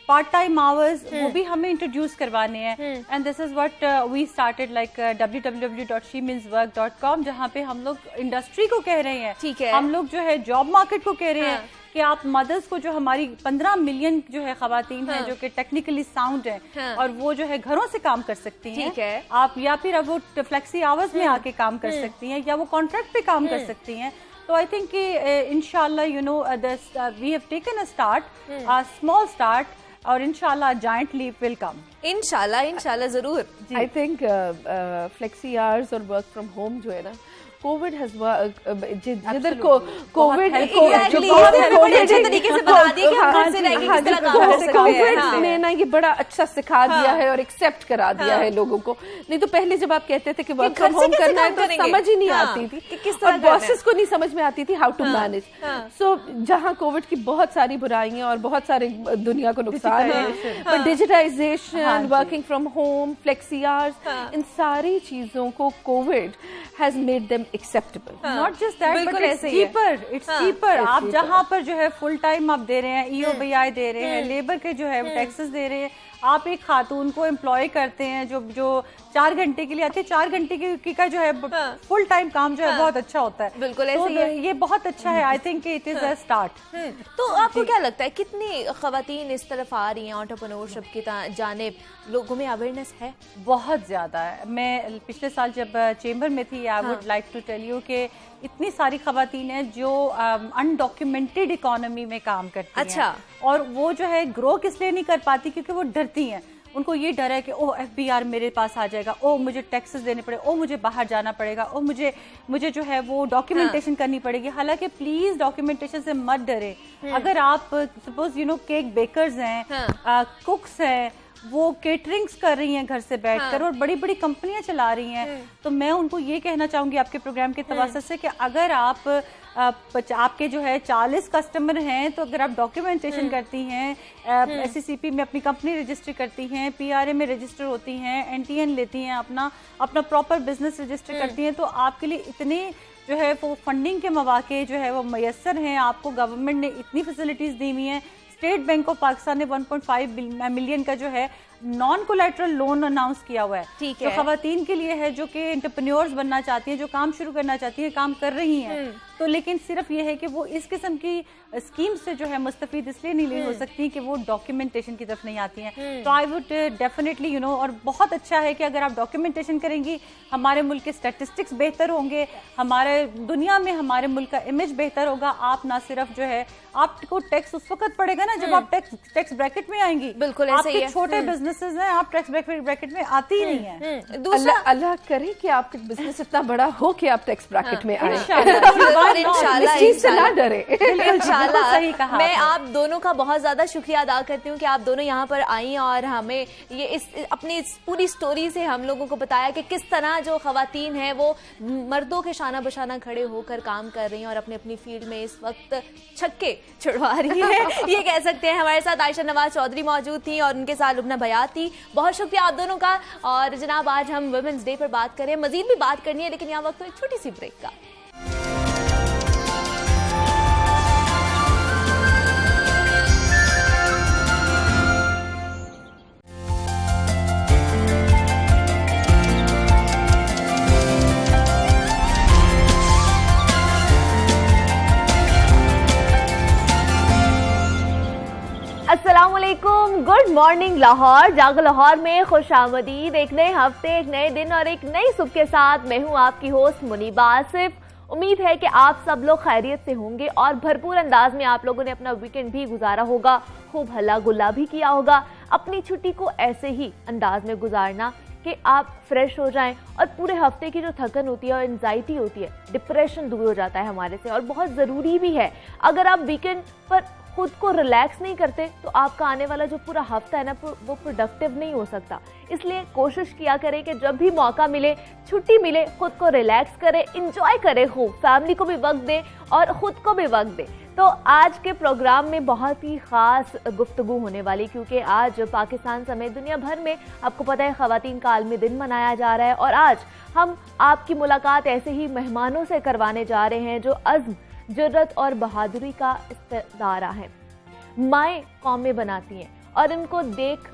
part time hours, वो भी हमें इंट्रोड्यूस करवाने हैं। And this is what we started like www.shemeanswork.com, जहाँ पे हम लोग इंडस्ट्री को कह रहे हैं, ठीक है, हम लोग जो है जॉब मार्केट को कह रहे हैं कि आप मदर्स को, जो हमारी 15 मिलियन जो है खवातीन हैं जो कि टेक्निकली साउंड हैं और वो जो है घरों से काम कर सकती हैं, ठीक है, आप या फिर अब वो फ्लेक्सी आवर्स में आके काम कर सकती हैं या वो कॉन्ट्रैक्ट पे काम कर सकती हैं। तो आई थिंक कि इंशाल्लाह you know we have taken a start, a small start, और इंशाल्लाह जायंट लीप विल कम। इंशाल्लाह जरूर। आई थिंक फ्लेक्सी आवर्स और वर्क फ्रॉम होम जो है ना, कोविड हैज जिधर को कोविड ने ना ये बड़ा अच्छा सिखा दिया है और एक्सेप्ट करा दिया है लोगों को। नहीं तो पहले जब आप कहते थे कि वर्क फ्रॉम होम करना है तो समझ ही नहीं आती थी, और बॉसेस को नहीं समझ में आती थी हाउ टू मैनेज। सो जहाँ कोविड की बहुत सारी बुराइयां और बहुत सारे दुनिया को नुकसान है, पर digitization, working from home, flexi hours, इन सारी चीजों को covid has made them acceptable. Not just that, but it's cheaper. It's cheaper. आप जहाँ पर जो है फुल टाइम आप दे रहे हैं, EOBI दे रहे हैं, लेबर के जो है टैक्सेस दे रहे हैं, आप एक खातून को एम्प्लॉय करते हैं जो 4 घंटे के लिए आती है, 4 घंटे की का जो है फुल टाइम काम जो है बहुत अच्छा होता है। बिल्कुल तो ये बहुत अच्छा है। I think it is a start. तो आपको क्या लगता है कितनी खवातीन इस तरफ आ रही हैं एंटरप्रेन्योरशिप की जानिब, लोगों में अवेयरनेस है? बहुत ज्यादा है। मैं पिछले साल जब चेंबर में थी, I would like to tell you कि इतनी सारी खवातीन हैं जो अनडॉक्यूमेंटेड इकोनॉमी में काम करती हैं, और वो जो है ग्रो किस लिए नहीं कर पाती, क्योंकि वो डरती हैं। उनको ये डर है कि ओ FBR मेरे पास आ जाएगा, ओ मुझे टैक्सेस देने पड़े, ओ मुझे बाहर जाना पड़ेगा, ओ मुझे जो है वो डॉक्यूमेंटेशन करनी पड़ेगी। हालांकि प्लीज डॉक्यूमेंटेशन से मत डरे। अगर आप suppose you know cake bakers हैं, कुक्स हैं, वो केटरिंग्स कर रही हैं घर से बैठकर, और बड़ी बड़ी कंपनियां चला रही हैं, तो मैं उनको ये कहना चाहूंगी आपके प्रोग्राम के तवज्जुह से कि अगर आपके जो है 40 कस्टमर हैं, तो अगर आप डॉक्यूमेंटेशन करती हैं, SCCP में अपनी कंपनी रजिस्टर करती हैं, PRA में रजिस्टर होती हैं, NTN लेती हैं, अपना प्रॉपर बिजनेस रजिस्टर करती हैं, तो आपके लिए इतने जो है वो फंडिंग के मौके जो है वो मैसर हैं आपको। गवर्नमेंट ने इतनी फैसिलिटीज़ दी हुई हैं। स्टेट बैंक ऑफ पाकिस्तान ने 1.5 मिलियन का जो है नॉन कोलैटरल लोन अनाउंस किया हुआ है, ठीक जो है, खवातीन के लिए है, जो कि एंटरप्रेन्योर्स बनना चाहती हैं, जो काम शुरू करना चाहती हैं, काम कर रही हैं। तो लेकिन सिर्फ ये है कि वो इस किस्म की स्कीम से जो है मुस्तफीद इसलिए नहीं हो सकती कि वो डॉक्यूमेंटेशन की तरफ नहीं आती हैं। तो I would definitely you know, और बहुत अच्छा है कि अगर आप डॉक्यूमेंटेशन करेंगी हमारे मुल्क के स्टैटिस्टिक्स बेहतर होंगे, हमारे दुनिया में हमारे मुल्क का इमेज बेहतर होगा। आप ना सिर्फ जो है आपको टैक्स उस वक्त पड़ेगा ना जब आप टैक्स ब्रैकेट में आएंगी। बिल्कुल ऐसे ही आपके है। छोटे बिजनेसेस हैं, आप टैक्स ब्रैकेट में आती ही नहीं है। दूसरा अल्लाह करे कि आपका बिजनेस इतना बड़ा हो कि आप टैक्स ब्रैकेट में आए। इंशाल्लाह इस चीज से ना डरे। इंशाल्लाह। सही कहा मैं आप दोनों का बहुत ज्यादा शुक्रिया अदा करती हूँ कि आप दोनों यहाँ पर आई और हमें ये अपनी इस पूरी स्टोरी से हम लोगों को बताया कि किस तरह जो खवातीन हैं वो मर्दों के शाना बशाना खड़े होकर काम कर रही हैं और अपनी अपनी फील्ड में इस वक्त छक्के छुड़वा रही है, ये कह सकते हैं। हमारे साथ आयशा नवाज चौधरी मौजूद थी और उनके साथ लुबना बयात थी। बहुत शुक्रिया आप दोनों का। और जनाब आज हम वुमेन्स डे पर बात करें, मजीद भी बात करनी है, लेकिन यहाँ वक्त तो एक छोटी सी ब्रेक का। अस्सलामुअलैकुम, गुड मॉर्निंग लाहौर। जागो लाहौर में खुश आमदीद। एक नए हफ्ते, एक नए दिन और एक नई सुबह के साथ मैं हूं आपकी होस्ट मुनीबा आसिफ। उम्मीद है कि आप सब लोग खैरियत से होंगे और भरपूर अंदाज में आप लोगों ने अपना वीकेंड भी गुजारा होगा, खूब हल्ला गुल्ला भी किया होगा। अपनी छुट्टी को ऐसे ही अंदाज में गुजारना कि आप फ्रेश हो जाएं और पूरे हफ्ते की जो थकन होती है और एंजाइटी होती है, डिप्रेशन दूर हो जाता है हमारे से, और बहुत ज़रूरी भी है। अगर आप वीकेंड पर खुद को रिलैक्स नहीं करते तो आपका आने वाला जो पूरा हफ्ता है ना वो प्रोडक्टिव नहीं हो सकता। इसलिए कोशिश किया करें कि जब भी मौका मिले, छुट्टी मिले, खुद को रिलैक्स करें, इंजॉय करें, खूब फैमिली को भी वक्त दें और खुद को भी वक्त दें। तो आज के प्रोग्राम में बहुत ही ख़ास गुफ्तगू होने वाली, क्योंकि आज पाकिस्तान समेत दुनिया भर में आपको पता है ख़वातीन का आलमी दिन मनाया जा रहा है। और आज हम आपकी मुलाकात ऐसे ही मेहमानों से करवाने जा रहे हैं जो अज़्म, जुर्रत और बहादुरी का इस्तारा है। माएँ कौमें बनाती हैं और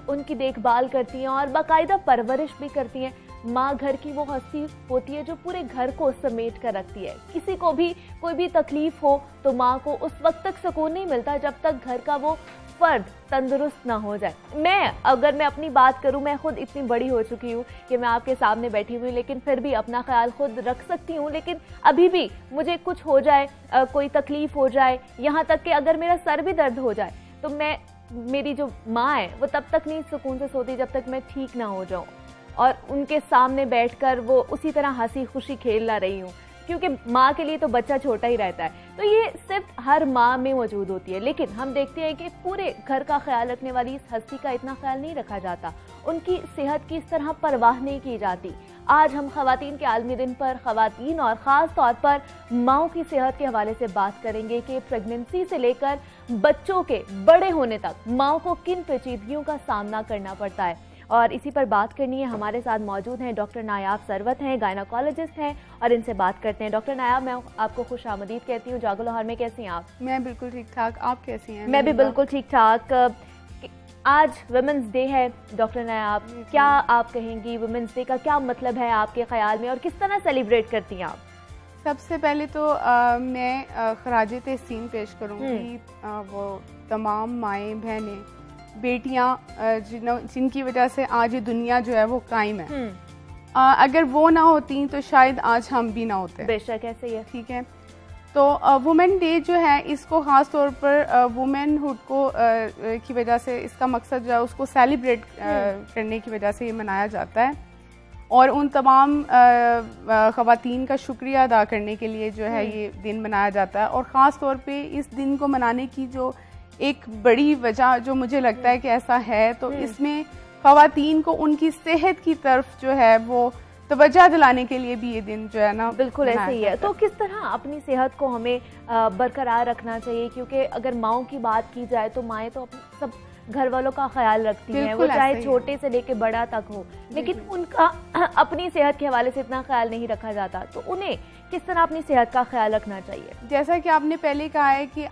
उनकी देखभाल करती हैं और बाकायदा परवरिश भी करती हैं। माँ घर की वो हस्ती होती है जो पूरे घर को समेट कर रखती है। किसी को भी कोई भी तकलीफ हो तो माँ को उस वक्त तक सुकून नहीं मिलता जब तक घर का वो फर्द तंदुरुस्त ना हो जाए। अगर मैं अपनी बात करूं, मैं खुद इतनी बड़ी हो चुकी हूं कि मैं आपके सामने बैठी हुई, लेकिन फिर भी अपना ख्याल खुद रख सकती हूं। लेकिन अभी भी मुझे कुछ हो जाए, कोई तकलीफ हो जाए, यहाँ तक कि अगर मेरा सर भी दर्द हो जाए तो मेरी जो माँ है वो तब तक नहीं सुकून से सोती जब तक मैं ठीक ना हो जाऊं और उनके सामने बैठकर वो उसी तरह हंसी खुशी खेल रही हूँ, क्योंकि माँ के लिए तो बच्चा छोटा ही रहता है। तो ये सिर्फ हर माँ में मौजूद होती है, लेकिन हम देखते हैं कि पूरे घर का ख्याल रखने वाली इस हस्ती का इतना ख्याल नहीं रखा जाता, उनकी सेहत की इस तरह परवाह नहीं की जाती। आज हम खवातीन के आलमी दिन पर खवातीन और ख़ास तौर पर माँओं की सेहत के हवाले से बात करेंगे कि प्रेगनेंसी से लेकर बच्चों के बड़े होने तक माँओं को किन पेचीदगियों का सामना करना पड़ता है। और इसी पर बात करनी है। हमारे साथ मौजूद हैं डॉक्टर नायाब सरवत हैं, गायनाकोलॉजिस्ट हैं, और इनसे बात करते हैं। डॉक्टर नायाब, मैं आपको खुश आमदीद कहती हूँ। जागो लाहौर में कैसी हैं आप? मैं बिल्कुल ठीक ठाक, आप कैसी हैं? मैं भी बिल्कुल ठीक ठाक। आज वुमेन्स डे है डॉक्टर नायाब, क्या आप कहेंगी वुमेन्स डे का क्या मतलब है आपके ख्याल में और किस तरह सेलिब्रेट करती हैं आप? सबसे पहले तो मैं खराज तहसीन पेश करूँगी वो तमाम माएँ, बहनें, बेटियां जिनकी वजह से आज ये दुनिया जो है वो कायम है। अगर वो ना होती तो शायद आज हम भी ना होते। बेशक ऐसे ही है। ठीक है, तो वुमेन डे जो है इसको ख़ास तौर पर वुमेनहुड को की वजह से, इसका मकसद जो है उसको सेलिब्रेट करने की वजह से ये मनाया जाता है और उन तमाम ख़वातीन का शुक्रिया अदा करने के लिए जो है ये दिन मनाया जाता है। और ख़ास तौर पे इस दिन को मनाने की जो एक बड़ी वजह जो मुझे लगता है कि ऐसा है, तो इसमें ख़वातीन को उनकी सेहत की तरफ जो है वो तवज्जो दिलाने के लिए भी ये दिन जो है ना बिल्कुल ऐसे ही है। तो किस तरह अपनी सेहत को हमें बरकरार रखना चाहिए, क्योंकि अगर माँओं की बात की जाए तो माएँ तो सब घर वालों का ख्याल रखती हैं, वो चाहे छोटे से लेके बड़ा तक हो, लेकिन उनका अपनी सेहत के हवाले से इतना ख्याल नहीं रखा जाता। तो उन्हें किस तरह अपनी सेहत का ख्याल रखना चाहिए? जैसा कि आपने पहले कहा है कि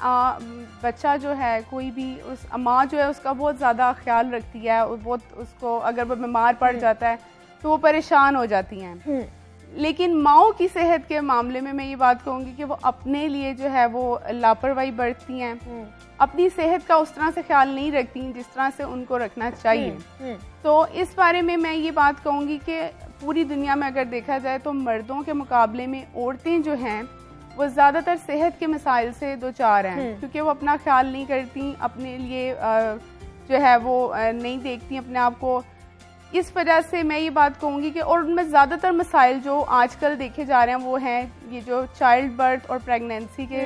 बच्चा जो है, कोई भी उस माँ जो है उसका बहुत ज़्यादा ख्याल रखती है, और बहुत उसको अगर वो बीमार पड़ जाता है तो वो परेशान हो जाती हैं। लेकिन माँओं की सेहत के मामले में मैं ये बात कहूँगी कि वो अपने लिए जो है वो लापरवाही बरतती हैं, अपनी सेहत का उस तरह से ख्याल नहीं रखती जिस तरह से उनको रखना चाहिए। तो इस बारे में मैं ये बात कहूँगी कि पूरी दुनिया में अगर देखा जाए तो मर्दों के मुकाबले में औरतें जो हैं वो ज़्यादातर सेहत के मसाइल से दो चार हैं, क्योंकि वो अपना ख्याल नहीं करती, अपने लिए जो है वो नहीं देखती अपने आप को। इस वजह से मैं ये बात कहूँगी कि और उनमें ज़्यादातर मसाइल जो आजकल देखे जा रहे हैं वो हैं ये जो चाइल्ड बर्थ और प्रेगनेंसी के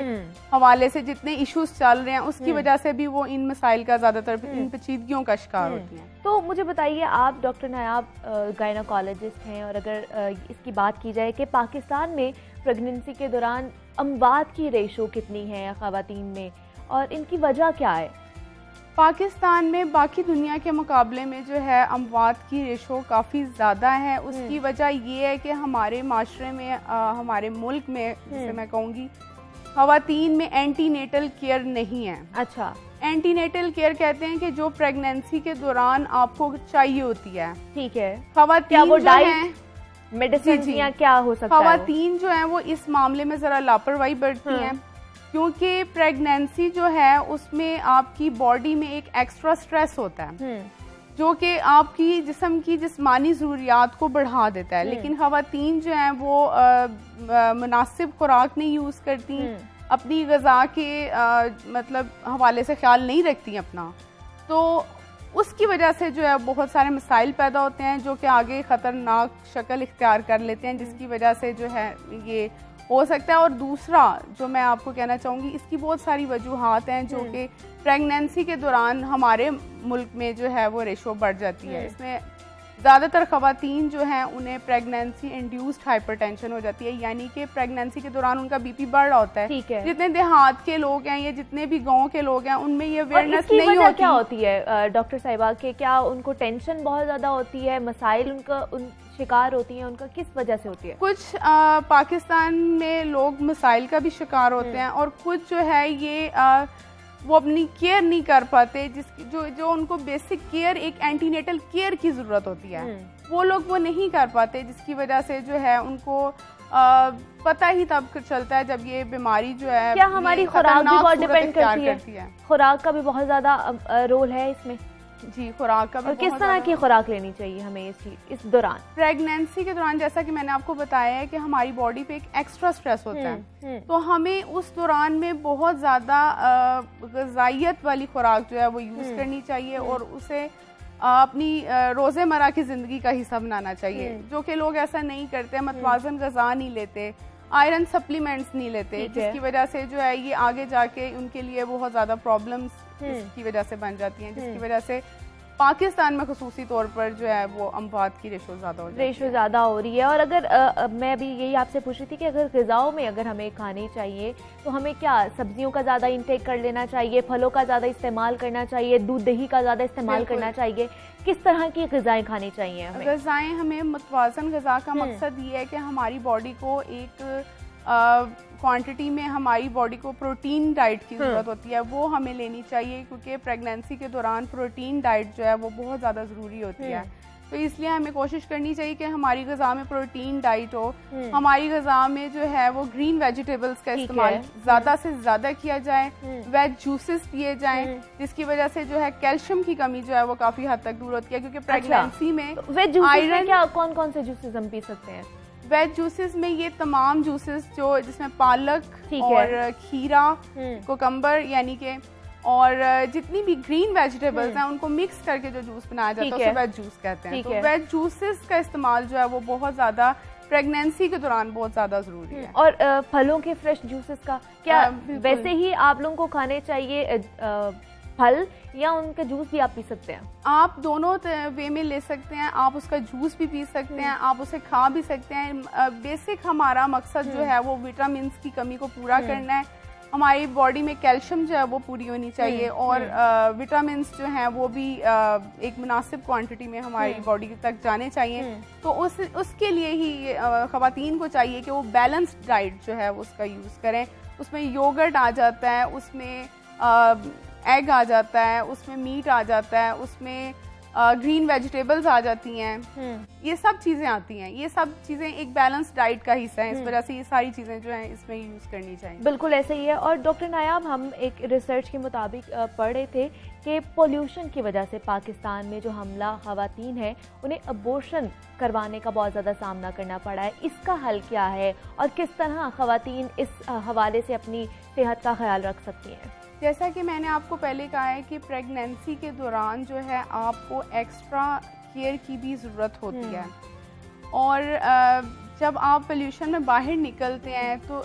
हवाले से जितने इश्यूज चल रहे हैं, उसकी वजह से भी वो इन मसाइल का ज़्यादातर इन पेचीदगियों का शिकार होती हैं। तो मुझे बताइए, आप डॉक्टर नायाब गायनाकोलॉजिस्ट हैं, और अगर इसकी बात की जाए कि पाकिस्तान में प्रेगनेंसी के दौरान अमवात की रेशो कितनी है ख़वातीन में, और इनकी वजह क्या है? पाकिस्तान में बाकी दुनिया के मुकाबले में जो है अमवात की रेशो काफ़ी ज़्यादा है। उसकी वजह ये है कि हमारे माशरे में हमारे मुल्क में जैसे मैं कहूँगी ख़वातीन में एंटीनेटल केयर नहीं है। अच्छा, एंटीनेटल केयर कहते हैं कि जो प्रेगनेंसी के दौरान आपको चाहिए होती है। ठीक है। ख़वातीन जो हैं मेडिसिन या क्या हो सकता है? ख़वातीन जो हैं वो इस मामले में ज़रा लापरवाही बरतती हैं, क्योंकि प्रेगनेंसी जो है उसमें आपकी बॉडी में एक एक्स्ट्रा स्ट्रेस होता है जो कि आपकी जिस्म की जिस्मानी ज़रूरियात को बढ़ा देता है। लेकिन ख़वातीन जो हैं वो मुनासिब खुराक नहीं यूज़ करती, अपनी ग़िज़ा के मतलब हवाले से ख्याल नहीं रखती अपना, तो उसकी वजह से जो है बहुत सारे मसाइल पैदा होते हैं जो कि आगे ख़तरनाक शक्ल इख्तियार कर लेते हैं, जिसकी वजह से जो है ये हो सकता है। और दूसरा जो मैं आपको कहना चाहूँगी, इसकी बहुत सारी वजूहात हैं जो कि प्रेगनेंसी के दौरान हमारे मुल्क में जो है वो रेशो बढ़ जाती है। इसमें ज़्यादातर ख़वातीन जो हैं उन्हें प्रेगनेंसी इंड्यूस्ड हाइपरटेंशन हो जाती है, यानी कि प्रेगनेंसी के दौरान उनका बीपी बढ़ रहा होता है। ठीक है। जितने देहात के लोग हैं या जितने भी गाँव के लोग हैं उनमें ये अवेयरनेस नहीं होती। क्या होती है डॉक्टर साहिबा के, क्या उनको टेंशन बहुत ज़्यादा होती है, मसाइल उनका शिकार होती हैं, उनका किस वजह से होती है? कुछ पाकिस्तान में लोग मसाइल का भी शिकार होते हैं, और कुछ जो है ये वो अपनी केयर नहीं कर पाते, जो उनको बेसिक केयर, एक एंटीनेटल केयर की ज़रूरत होती है, वो लोग वो नहीं कर पाते, जिसकी वजह से जो है उनको पता ही तब चलता है जब ये बीमारी जो है। क्या हमारी खुराक भी बहुत डिपेंड करती है? खुराक का भी बहुत ज़्यादा रोल है इसमें? जी, खुराक का भी। और किस तरह की खुराक लेनी चाहिए हमें इस दौरान? प्रेगनेंसी के दौरान जैसा कि मैंने आपको बताया है कि हमारी बॉडी पे एक एक्स्ट्रा स्ट्रेस होता है, तो हमें उस दौरान में बहुत ज़्यादा ग़िज़ाइयत वाली खुराक जो है वो यूज़ करनी चाहिए, और उसे अपनी रोज़मर्रा की ज़िंदगी का हिस्सा बनाना चाहिए। जो कि लोग ऐसा नहीं करते, मतवाज़न ग़िज़ा नहीं लेते, आयरन सप्लीमेंट्स नहीं लेते, जिसकी वजह से जो है ये आगे जाके उनके लिए बहुत ज़्यादा प्रॉब्लम्स इसकी वजह से बन जाती हैं, जिसकी वजह से पाकिस्तान में खुसूसी तौर पर जो है वो अमवात की रेशो ज़्यादा हो रही है। और अगर मैं भी यही आपसे पूछ रही थी कि अगर ग़िज़ाओं में अगर हमें खानी चाहिए तो हमें क्या सब्जियों का ज़्यादा इंटेक कर लेना चाहिए, फलों का ज़्यादा इस्तेमाल करना चाहिए, दूध दही का ज़्यादा इस्तेमाल करना चाहिए? किस तरह की ग़िज़ाएँ खानी चाहिए हमें? ग़िज़ाएँ हमें मुतवाज़न ग़िज़ा का मकसद ये है कि हमारी बॉडी को एक क्वांटिटी में हमारी बॉडी को प्रोटीन डाइट की ज़रूरत होती है, वो हमें लेनी चाहिए, क्योंकि प्रेगनेंसी के दौरान प्रोटीन डाइट जो है वो बहुत ज़्यादा ज़रूरी होती है। तो इसलिए हमें कोशिश करनी चाहिए कि हमारी ग़िज़ा में प्रोटीन डाइट हो, हमारी ग़िज़ा में जो है वो ग्रीन वेजिटेबल्स का इस्तेमाल ज़्यादा से ज़्यादा किया जाए, वेज जूसेस पिए जाएं, जिसकी वजह से जो है कैल्शियम की कमी जो है वो काफ़ी हद तक दूर होती है, क्योंकि प्रेगनेंसी में वेज जूसेस में क्या कौन कौन से जूसेस हम पी सकते हैं? वेज जूसेस में ये तमाम जूसेस जो जिसमें पालक और खीरा, कोकम्बर यानी के, और जितनी भी ग्रीन वेजिटेबल्स हैं उनको मिक्स करके जो जूस बनाया जाता है उसे वेज जूस कहते हैं। तो वेज जूसेस का इस्तेमाल जो है वो बहुत ज़्यादा प्रेगनेंसी के दौरान बहुत ज़्यादा ज़रूरी है। और फलों के फ्रेश जूसेस का क्या वैसे ही आप लोगों को खाने चाहिए फल, या उनके जूस भी आप पी सकते हैं? आप दोनों वे में ले सकते हैं, आप उसका जूस भी पी सकते हैं, आप उसे खा भी सकते हैं। बेसिक हमारा मकसद जो है वो विटामिन्स की कमी को पूरा करना है। हमारी बॉडी में कैल्शियम जो है वो पूरी होनी चाहिए और विटामिन्स जो हैं वो भी एक मुनासिब क्वांटिटी में हमारी बॉडी तक जाने चाहिए। तो उसके लिए ही ख़वातीन को चाहिए कि वो बैलेंस्ड डाइट जो है उसका यूज़ करें। उसमें योगर्ट आ जाता है, उसमें एग आ जाता है, उसमें मीट आ जाता है, उसमें ग्रीन वेजिटेबल्स आ जाती हैं, ये सब चीज़ें आती हैं। ये सब चीज़ें एक बैलेंस डाइट का हिस्सा है, इस वजह से ये सारी चीज़ें जो हैं इसमें यूज़ करनी चाहिए। बिल्कुल ऐसे ही है। और डॉक्टर नायाब, हम एक रिसर्च के मुताबिक पढ़ रहे थे कि पोल्यूशन की वजह से पाकिस्तान में जो हमला ख़वातीन है उन्हें अबॉर्शन करवाने का बहुत ज़्यादा सामना करना पड़ा है। इसका हल क्या है और किस तरह ख़वातीन इस हवाले से अपनी सेहत का ख्याल रख सकती हैं? जैसा कि मैंने आपको पहले कहा है कि प्रेगनेंसी के दौरान जो है आपको एक्स्ट्रा केयर की भी ज़रूरत होती है। और जब आप पोल्यूशन में बाहर निकलते हैं तो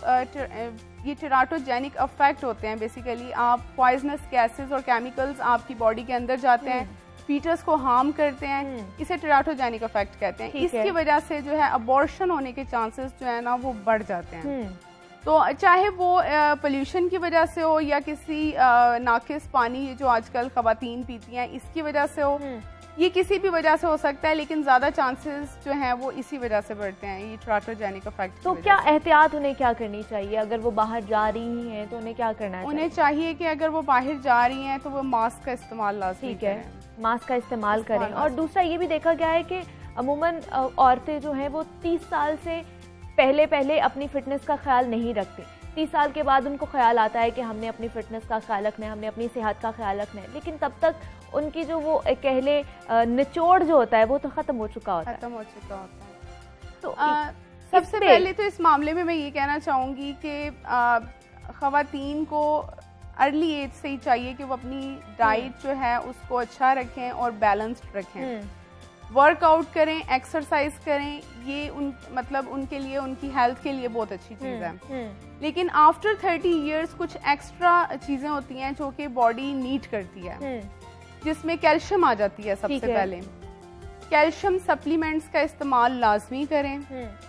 ये टेराटोजेनिक अफेक्ट होते हैं। बेसिकली आप पॉइजनस गैसेस और केमिकल्स आपकी बॉडी के अंदर जाते हैं, फीटस को हार्म करते हैं, इसे टेराटोजेनिक अफेक्ट कहते हैं। इसकी वजह से जो है अबॉर्शन होने के चांसेस जो है ना वो बढ़ जाते हैं। तो चाहे वो पोल्यूशन की वजह से हो या किसी नाकिस पानी जो आजकल ख़वातीन पीती हैं इसकी वजह से हो, ये किसी भी वजह से हो सकता है, लेकिन ज़्यादा चांसेस जो हैं वो इसी वजह से बढ़ते हैं, ये टेराटोजेनिक इफेक्ट। तो क्या एहतियात उन्हें क्या करनी चाहिए? अगर वो बाहर जा रही हैं तो उन्हें क्या करना चाहिए? उन्हें चाहिए कि अगर वो बाहर जा रही हैं तो वो मास्क का इस्तेमाल लाज़मी ठीक है, मास्क का इस्तेमाल करें। और लाज़मी। दूसरा ये भी देखा गया है कि अमूमन औरतें जो हैं वो 30 साल से पहले अपनी फिटनेस का ख्याल नहीं रखती। 30 साल के बाद उनको ख्याल आता है कि हमने अपनी फिटनेस का ख्याल रखना है, हमने अपनी सेहत का ख्याल रखना है, लेकिन तब तक उनकी जो वो कहले निचोड़ जो होता है वो तो ख़त्म हो चुका होता है। तो सबसे पहले तो इस मामले में मैं ये कहना चाहूँगी कि ख़वातीन को अर्ली एज से ही चाहिए कि वो अपनी डाइट जो है उसको अच्छा रखें और बैलेंस्ड रखें। वर्कआउट करें, एक्सरसाइज करें, ये उनके लिए, उनकी हेल्थ के लिए बहुत अच्छी चीज़ है। लेकिन आफ्टर 30 इयर्स कुछ एक्स्ट्रा चीज़ें होती हैं जो कि बॉडी नीड करती है, जिसमें कैल्शियम आ जाती है। सबसे पहले कैल्शियम सप्लीमेंट्स का इस्तेमाल लाजमी करें।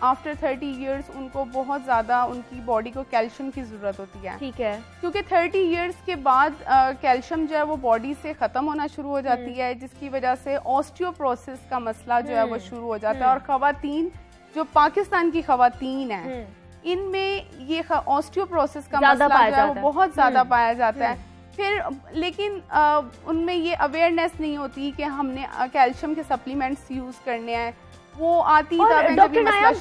आफ्टर 30 इयर्स उनको बहुत ज़्यादा उनकी बॉडी को कैल्शियम की ज़रूरत होती है। ठीक है, क्योंकि 30 इयर्स के बाद कैल्शियम जो है वो बॉडी से ख़त्म होना शुरू हो जाती है, जिसकी वजह से ऑस्टियोप्रोसिस का मसला जो है वो शुरू हो जाता है। और ख़वातीन जो पाकिस्तान की ख़वातीन हैं इनमें ये ऑस्टियोप्रोसिस का मसला जो है वो बहुत ज़्यादा पाया जाता है। फिर लेकिन उनमें ये अवेयरनेस नहीं होती कि हमने कैल्शियम के सप्लीमेंट्स यूज करने हैं, वो आती और डॉक्टर नायाब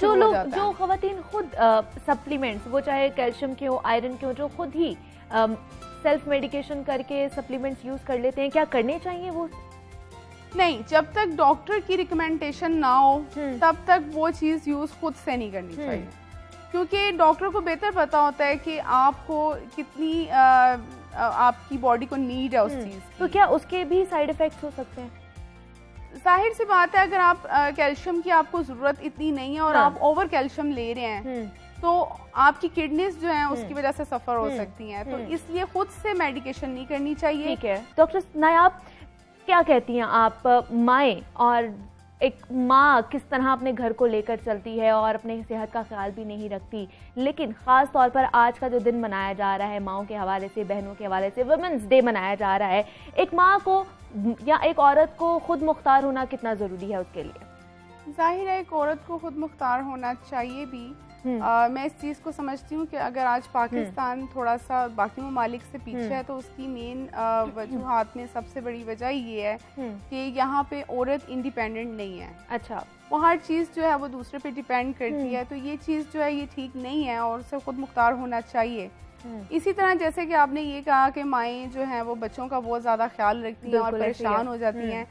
जो ख़वातीन खुद सप्लीमेंट्स, वो चाहे कैल्शियम के हो, आयरन के हो, जो खुद ही सेल्फ मेडिकेशन करके सप्लीमेंट्स यूज कर लेते हैं, क्या करने चाहिए वो? नहीं, जब तक डॉक्टर की रिकमेंडेशन ना हो तब तक वो चीज़ यूज खुद से नहीं करनी चाहिए, क्योंकि डॉक्टर को बेहतर पता होता है कि आपको कितनी आपकी बॉडी को नीड है उस चीज़ की। तो क्या उसके भी साइड इफेक्ट्स हो सकते हैं? जाहिर सी बात है, अगर आप कैल्शियम की आपको ज़रूरत इतनी नहीं है और आप ओवर कैल्शियम ले रहे हैं तो आपकी किडनीज जो हैं उसकी वजह से सफ़र हो सकती हैं। तो इसलिए खुद से मेडिकेशन नहीं करनी चाहिए। ठीक है डॉक्टर नायाब, क्या कहती हैं आप, माएँ और एक माँ किस तरह अपने घर को लेकर चलती है और अपने सेहत का ख्याल भी नहीं रखती, लेकिन ख़ास तौर पर आज का जो दिन मनाया जा रहा है माँओं के हवाले से, बहनों के हवाले से, वुमेन्स डे मनाया जा रहा है, एक माँ को या एक औरत को खुद मुख्तार होना कितना ज़रूरी है उसके लिए? जाहिर है एक औरत को खुद मुख्तार होना चाहिए भी। मैं इस चीज़ को समझती हूँ कि अगर आज पाकिस्तान थोड़ा सा बाकी ममालिक से पीछे है तो उसकी मेन वजूहात में सबसे बड़ी वजह ये है कि यहाँ पे औरत इंडिपेंडेंट नहीं है। अच्छा, वो हर चीज़ जो है वो दूसरे पे डिपेंड करती है, तो ये चीज़ जो है ये ठीक नहीं है और उसे खुद मुख्तार होना चाहिए। इसी तरह जैसे कि आपने ये कहा कि माएँ जो हैं वो बच्चों का बहुत ज़्यादा ख्याल रखती हैं और परेशान हो जाती हैं,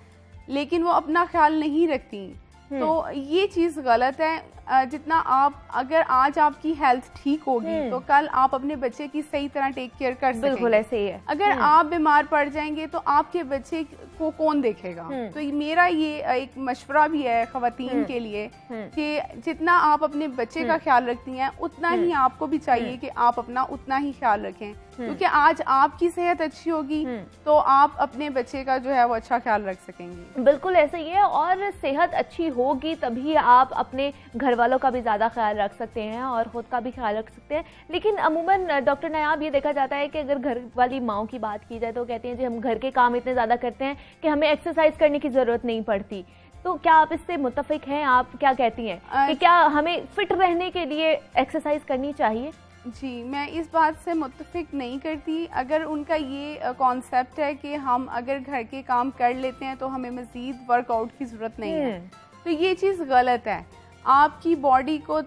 लेकिन वो अपना ख्याल नहीं रखती, तो ये चीज़ गलत है। जितना आप, अगर आज आपकी हेल्थ ठीक होगी तो कल आप अपने बच्चे की सही तरह टेक केयर कर सकेंगे। बिल्कुल ऐसे ही है। अगर आप बीमार पड़ जाएंगे तो आपके बच्चे को कौन देखेगा? तो मेरा ये एक मशवरा भी है ख़वातीन के लिए कि जितना आप अपने बच्चे का ख्याल रखती हैं उतना ही आपको भी चाहिए कि आप अपना उतना ही ख्याल रखें। क्योंकि आज आपकी सेहत अच्छी होगी तो आप अपने बच्चे का जो है वो अच्छा ख्याल रख सकेंगे। बिल्कुल ऐसा ही है, और सेहत अच्छी होगी तभी आप अपने घर वालों का भी ज़्यादा ख्याल रख सकते हैं और ख़ुद का भी ख्याल रख सकते हैं। लेकिन अमूमन डॉक्टर नायाब, ये देखा जाता है कि अगर घर वाली माओं की बात की जाए तो कहती हैं जी हम घर के काम इतने ज़्यादा करते हैं कि हमें एक्सरसाइज करने की ज़रूरत नहीं पड़ती। तो क्या आप इससे मुत्तफिक हैं? आप क्या कहती हैं कि क्या हमें फिट रहने के लिए एक्सरसाइज करनी चाहिए? जी, मैं इस बात से मुत्तफिक नहीं करती। अगर उनका ये कॉन्सेप्ट है कि हम अगर घर के काम कर लेते हैं तो हमें मज़ीद वर्कआउट की ज़रूरत नहीं है, तो ये चीज़ गलत है। आपकी बॉडी को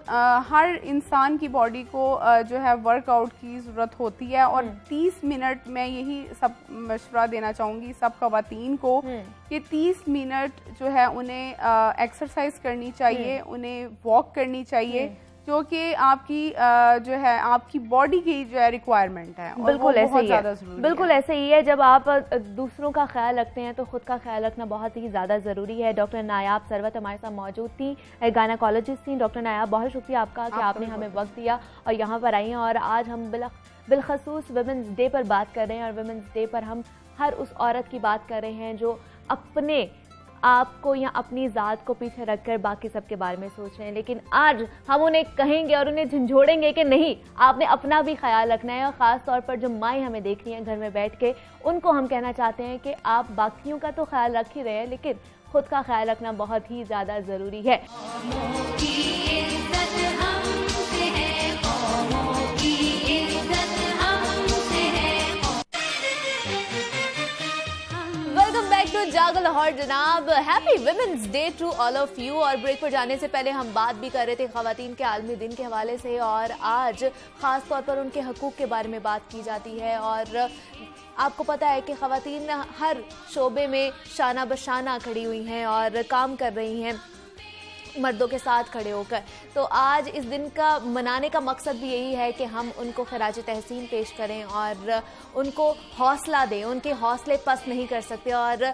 हर इंसान की बॉडी को जो है वर्कआउट की ज़रूरत होती है, और 30 मिनट मैं यही सब मशवरा देना चाहूँगी सब ख़वातीन को कि 30 मिनट जो है उन्हें एक्सरसाइज करनी चाहिए, उन्हें वॉक करनी चाहिए, जो कि आपकी जो है आपकी बॉडी की जो है रिक्वायरमेंट है। बिल्कुल ऐसे ही है, बिल्कुल है। ऐसे ही है। जब आप दूसरों का ख्याल रखते हैं तो खुद का ख्याल रखना बहुत ही ज़्यादा ज़रूरी है। डॉक्टर नायाब सरवत हमारे साथ मौजूद थी, गायनेकोलॉजिस्ट थी। डॉक्टर नायाब, बहुत शुक्रिया आपका कि आपने हमें वक्त दिया और यहाँ पर आई हैं। और आज हम बिलखसूस वुमेंस डे पर बात कर रहे हैं, और वुमेंस डे पर हम हर उस औरत की बात कर रहे हैं जो अपने आपको या अपनी ज़ात को पीछे रखकर बाकी सबके बारे में सोच रहे हैं। लेकिन आज हम उन्हें कहेंगे और उन्हें झंझोड़ेंगे कि नहीं, आपने अपना भी ख्याल रखना है। और ख़ास तौर पर जो माएँ हमें देख रही हैं घर में बैठ के, उनको हम कहना चाहते हैं कि आप बाकियों का तो ख्याल रख ही रहे हैं, लेकिन खुद का ख्याल रखना बहुत ही ज़्यादा ज़रूरी है। जागो लाहौर जनाब, happy women's day to all of you. और ब्रेक पर जाने से पहले हम बात भी कर रहे थे ख़वातीन के आलमी दिन के हवाले से, और आज ख़ास तौर पर उनके हकूक़ के बारे में बात की जाती है। और आपको पता है कि ख़वातीन हर शोबे में शाना बशाना खड़ी हुई हैं और काम कर रही हैं मर्दों के साथ खड़े होकर। तो आज इस दिन का मनाने का मकसद भी यही है कि हम उनको खराज तहसीन पेश करें और उनको हौसला दें। उनके हौसले पस्त नहीं कर सकते। और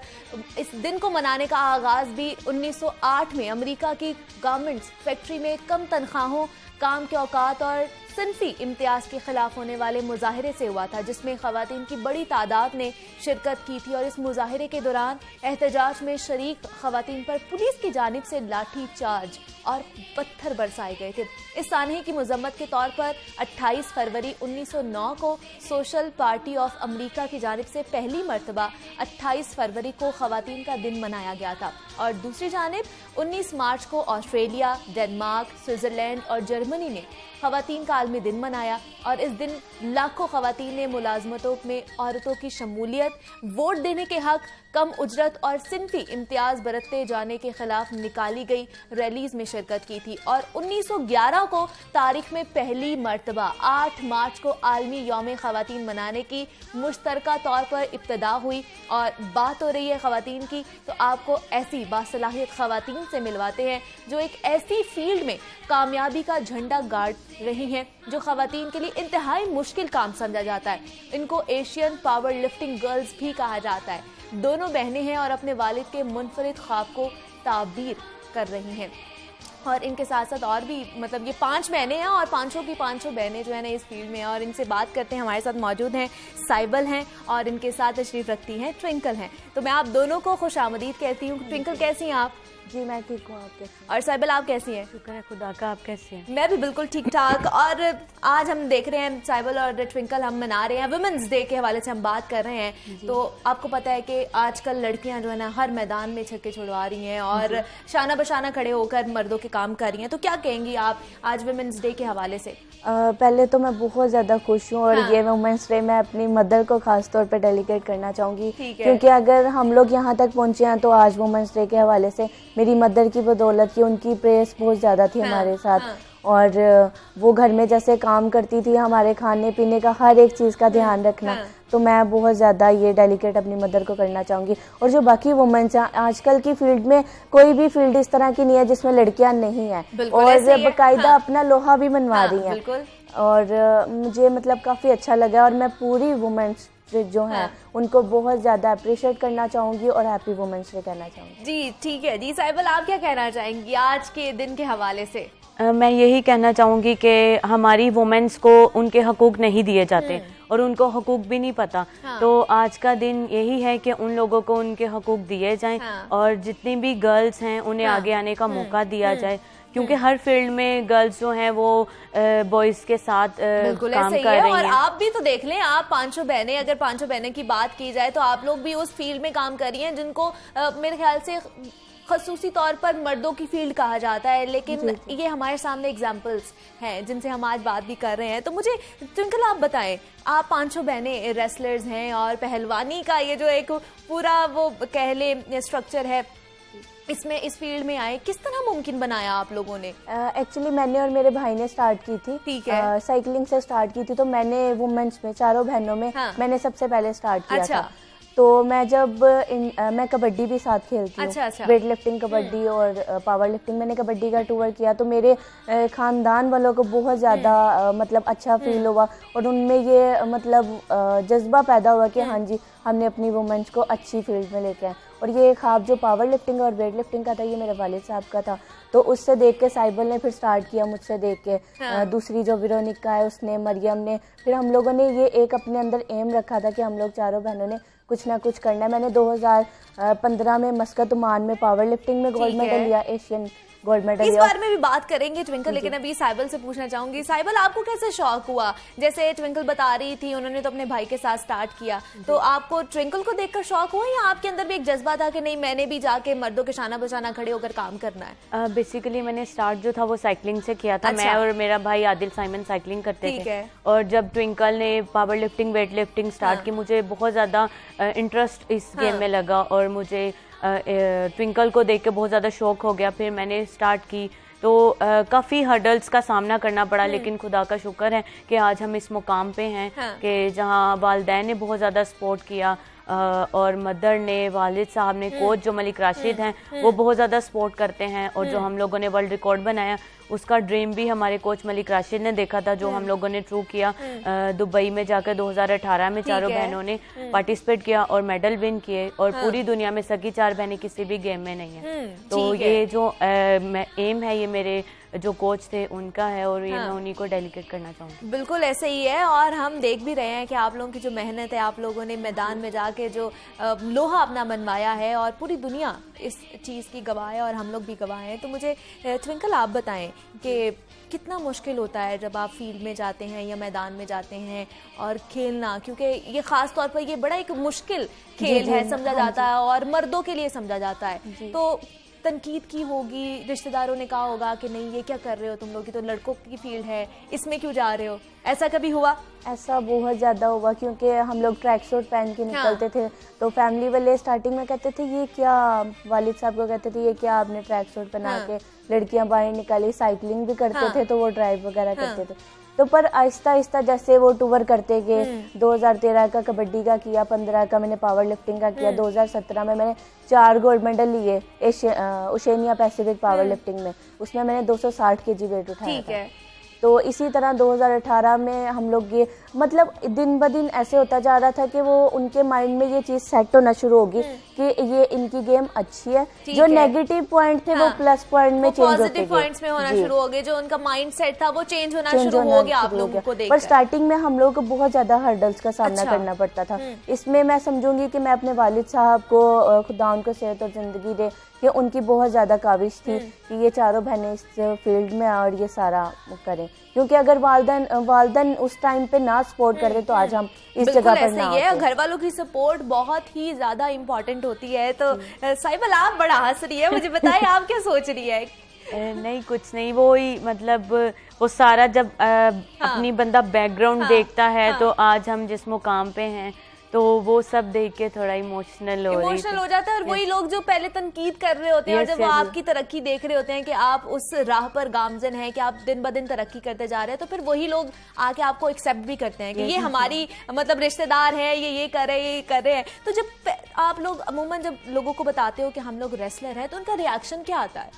इस दिन को मनाने का आगाज़ भी 1908 में अमेरिका की गारमेंट्स फैक्ट्री में कम तनख्वाहों, काम के औकात और सिंफी इम्तियाज के खिलाफ होने वाले मुजाहरे से हुआ था, जिसमें खवातीन की बड़ी तादाद ने शिरकत की थी। और इस मुजाहरे के दौरान एहतजाज में शरीक खवातीन पर पुलिस की जानिब से लाठी चार्ज और पत्थर बरसाए गए थे। इस सानहे की मजम्मत के तौर पर 28 फरवरी 1909 को सोशल पार्टी ऑफ अमेरिका की जानिब से पहली मरतबा 28 फरवरी को खवातीन का दिन मनाया गया था। और दूसरी जानिब 19 मार्च को ऑस्ट्रेलिया, डेनमार्क, स्विट्जरलैंड और जर्मनी ने खवातीन का आलमी दिन मनाया। और इस दिन लाखों खवातीन ने मुलाजमतों में औरतों की शमूलियत, वोट देने के हक, कम उजरत और सिंफी इम्तियाज बरतते जाने के खिलाफ निकाली गई रैलीज में शिरकत की थी। और 1911 को तारीख में पहली मरतबा 8 मार्च को आलमी यौम खवातीन मनाने की मुश्तरका तौर पर इब्तदा हुई। और बात हो रही है खवातीन की, तो आपको ऐसी बासलाहियत खवातीन से मिलवाते हैं जो एक ऐसी फील्ड में कामयाबी का झंडा गाड़ रही हैं जो खवातीन के लिए इंतहाई मुश्किल काम समझा जाता है। इनको एशियन पावर लिफ्टिंग गर्ल्स भी कहा जाता है। दोनों बहनें हैं और अपने वालिद के मुनफरिद ख्वाब को ताबीर कर रही हैं। और इनके साथ साथ और भी मतलब ये 5 बहनें हैं और 5 की 5 बहनें जो है ना इस फील्ड में। और इनसे बात करते हैं, हमारे साथ मौजूद हैं साइबल हैं और इनके साथ तशरीफ रखती हैं ट्विंकल हैं। तो मैं आप दोनों को खुशामदीद कहती हूँ। ट्विंकल कैसी हैं आप? जी मैं ठीक हूँ, आप कैसे? और साइबल आप कैसी हैं? शुक्र है खुदा का, आप कैसे हैं? मैं भी बिल्कुल ठीक ठाक। और आज हम देख रहे हैं साइबल और ट्विंकल हम मना रहे हैं वुमेन्स डे के हवाले से हम बात कर रहे हैं। तो आपको पता है कि आजकल लड़कियां जो है ना हर मैदान में छक्के छुड़वा रही हैं और शाना बशाना खड़े होकर मर्दों के काम कर रही हैं। तो क्या कहेंगी आप आज वुमेन्स डे के हवाले से? पहले तो मैं बहुत ज़्यादा खुश हूँ और ये वुमेन्स डे मैं अपनी मदर को खास तौर पर डेलीकेट करना चाहूँगी, क्योंकि अगर हम लोग यहाँ तक पहुँचे हैं तो आज वुमेन्स डे के हवाले से मेरी मदर की बदौलत की उनकी प्रेस बहुत ज़्यादा थी हमारे साथ। और वो घर में जैसे काम करती थी, हमारे खाने पीने का हर एक चीज़ का ध्यान रखना, तो मैं बहुत ज़्यादा ये डेलीकेट अपनी मदर को करना चाहूँगी। और जो बाकी वुमेन्स हैं आजकल की फील्ड में, कोई भी फील्ड इस तरह की नहीं है जिसमें लड़कियाँ नहीं हैं और बाकायदा अपना लोहा भी मनवा रही हैं। और मुझे मतलब काफ़ी अच्छा लगा और मैं पूरी वुमेन्स जो हैं उनको बहुत ज़्यादा अप्रिशिएट करना चाहूँगी और हैप्पी वुमेन्स डे कहना चाहूँगी। जी ठीक है। जी साइबल आप क्या कहना चाहेंगी आज के दिन के हवाले से? मैं यही कहना चाहूँगी कि हमारी वुमेन्स को उनके हकूक़ नहीं दिए जाते और उनको हकूक भी नहीं पता। तो आज का दिन यही है कि उन लोगों को उनके हकूक दिए जाएं और जितनी भी गर्ल्स हैं उन्हें आगे आने का मौका दिया जाए, क्योंकि हर फील्ड में गर्ल्स जो हैं वो बॉयज के साथ काम कर रही हैं। और आप भी तो देख लें, आप पांचों बहनें, अगर पांचों बहनें की बात की जाए तो आप लोग भी उस फील्ड में काम कर रही हैं जिनको मेरे ख्याल से खसूसी तौर पर मर्दों की फील्ड कहा जाता है, लेकिन ये हमारे सामने एग्जाम्पल्स हैं जिनसे हम आज बात भी कर रहे हैं। तो मुझे ट्विंकल आप बताएं, आप पांचों बहनें रेसलर्स हैं और पहलवानी का ये जो एक पूरा वो कह ले स्ट्रक्चर है, इसमें इस फील्ड में आए, किस तरह मुमकिन बनाया आप लोगों ने? एक्चुअली मैंने और मेरे भाई ने स्टार्ट की थी। ठीक है। साइकिलिंग से स्टार्ट की थी, तो मैंने वुमेन्स में चारों बहनों में मैंने सबसे पहले स्टार्ट किया था। तो मैं जब मैं कबड्डी भी साथ खेलती हूँ, वेट लिफ्टिंग, कबड्डी और पावर लिफ्टिंग। मैंने कबड्डी का टूर किया तो मेरे खानदान वालों को बहुत ज़्यादा मतलब अच्छा फील हुआ और उनमें ये मतलब जज्बा पैदा हुआ कि हाँ जी, हमने अपनी वुमेन्स को अच्छी फील्ड में लेके आए। और ये ख्वाब जो पावर लिफ्टिंग और वेट लिफ्टिंग का था, ये मेरे वालिद साहब का था। तो उससे देख के साइबल ने फिर स्टार्ट किया, मुझसे देख के। दूसरी जो वेरोनिका है उसने, मरियम ने, फिर हम लोगों ने ये एक अपने अंदर एम रखा था कि हम लोग चारों बहनों ने कुछ ना कुछ करना है। मैंने 2015 में मस्कत ओमान में पावर लिफ्टिंग में गोल्ड मेडल लिया, एशियन गोल्ड मेडल। इस बारे में भी बात करेंगे ट्विंकल, लेकिन अभी साइबल से पूछना चाहूंगी, साइबल आपको कैसे शौक हुआ? जैसे ट्विंकल बता रही थी उन्होंने तो अपने भाई के साथ स्टार्ट किया, तो आपको ट्विंकल को देखकर शौक हुआ या आपके अंदर भी एक जज्बा था कि नहीं मैंने भी जाके मर्दों के शाना बचाना खड़े होकर काम करना है? बेसिकली मैंने स्टार्ट जो था वो साइकिलिंग से किया था। मैं और मेरा भाई आदिल साइमन साइकिलिंग करते थे, और जब ट्विंकल ने power lifting, weight lifting start की, मुझे बहुत ज्यादा इंटरेस्ट इस गेम में लगा और मुझे ट्विंकल को देख के बहुत ज़्यादा शौक हो गया। फिर मैंने स्टार्ट की तो काफ़ी हर्डल्स का सामना करना पड़ा, लेकिन खुदा का शुक्र है कि आज हम इस मुकाम पे हैं कि जहाँ वालिदैन ने बहुत ज़्यादा सपोर्ट किया और मदर ने, वालिद साहब ने, कोच जो मलिक राशिद हैं वो बहुत ज़्यादा सपोर्ट करते हैं। और जो हम लोगों ने वर्ल्ड रिकॉर्ड बनाया उसका ड्रीम भी हमारे कोच मलिक राशिद ने देखा था, जो हम लोगों ने ट्रू किया। दुबई में जाकर 2018 में चारों बहनों ने पार्टिसिपेट किया और मेडल विन किए, और पूरी दुनिया में सगी चार बहनें किसी भी गेम में नहीं है। तो ये जो एम है ये मेरे जो कोच थे उनका है, और ये मैं उन्हीं को डेलीकेट करना चाहूँगी। बिल्कुल ऐसे ही है, और हम देख भी रहे हैं कि आप लोगों की जो मेहनत है, आप लोगों ने मैदान में जाके जो लोहा अपना मनवाया है, और पूरी दुनिया इस चीज़ की गवाह है और हम लोग भी गवाह हैं। तो मुझे ट्विंकल आप बताएं कि कितना मुश्किल होता है जब आप फील्ड में जाते हैं या मैदान में जाते हैं और खेलना, क्योंकि ये ख़ास तौर पर ये बड़ा एक मुश्किल खेल है समझा जाता है और मर्दों के लिए समझा जाता है। तो तनकीद की होगी, रिश्तेदारों ने कहा होगा कि नहीं ये क्या कर रहे हो तुम लोग, की तो लड़कों की फील्ड है, इसमें क्यों जा रहे हो, ऐसा कभी हुआ? ऐसा बहुत ज़्यादा हुआ, क्योंकि हम लोग ट्रैक सूट पहन के निकलते थे। तो फैमिली वाले स्टार्टिंग में कहते थे ये क्या, वालिद साहब को कहते थे ये क्या आपने ट्रैक सूट पहना के लड़कियां बाहर निकाली। साइकिलिंग भी करते थे तो वो ड्राइव वगैरह करते थे। तो पर आहिस्ता आहिस्ता जैसे वो टूर करते गए, 2013 का कबड्डी का किया, 15 का मैंने पावर लिफ्टिंग का किया, 2017 में मैंने 4 गोल्ड मेडल लिए ओशेनिया पैसिफिक पावर लिफ्टिंग में, उसमें मैंने 260 केजी वेट उठाया था। तो इसी तरह 2018 में हम लोग ये मतलब दिन ब दिन ऐसे होता जा रहा था कि वो उनके माइंड में ये चीज़ सेट होना शुरू होगी कि ये इनकी गेम अच्छी है। जो नेगेटिव पॉइंट थे वो प्लस पॉइंट में चेंज होते गए, पॉजिटिव पॉइंट्स में होना शुरू हो गए। जो उनका माइंड सेट था वो चेंज होना शुरू हो गया आप लोगों को देखकर। पर स्टार्टिंग में हम लोगों को बहुत ज्यादा हर्डल्स का सामना करना पड़ता था। इसमें मैं समझूंगी कि मैं अपने वालिद साहब को, खुदा उनको सेहत और जिंदगी दे, कि उनकी बहुत ज़्यादा काविश थी कि ये चारों बहनें इस फील्ड में और ये सारा करें, क्योंकि अगर वालिदैन उस टाइम पे ना सपोर्ट करते तो आज हम इस जगह पर ना होते। घर वालों की सपोर्ट बहुत ही ज़्यादा इम्पोर्टेंट होती है। तो साइबल आप बड़ा हंस रही है, मुझे बताइए आप क्या सोच रही है? नहीं कुछ नहीं, वो ही मतलब वो सारा जब अपनी बंदा बैकग्राउंड देखता है तो आज हम जिस मुकाम पे हैं तो वो सब देख के थोड़ा इमोशनल हो जाता है। और वही लोग जो पहले तनकीद कर रहे होते हैं और जब वो आपकी तरक्की देख रहे होते हैं कि आप उस राह पर गामजन हैं, कि आप दिन ब दिन तरक्की करते जा रहे हैं, तो फिर वही लोग आके आपको एक्सेप्ट भी करते हैं कि ये हमारी मतलब रिश्तेदार है, ये कर रहे हैं। तो जब आप लोग अमूमन जब लोगों को बताते हो कि हम लोग रेसलर हैं, तो उनका रिएक्शन क्या आता है?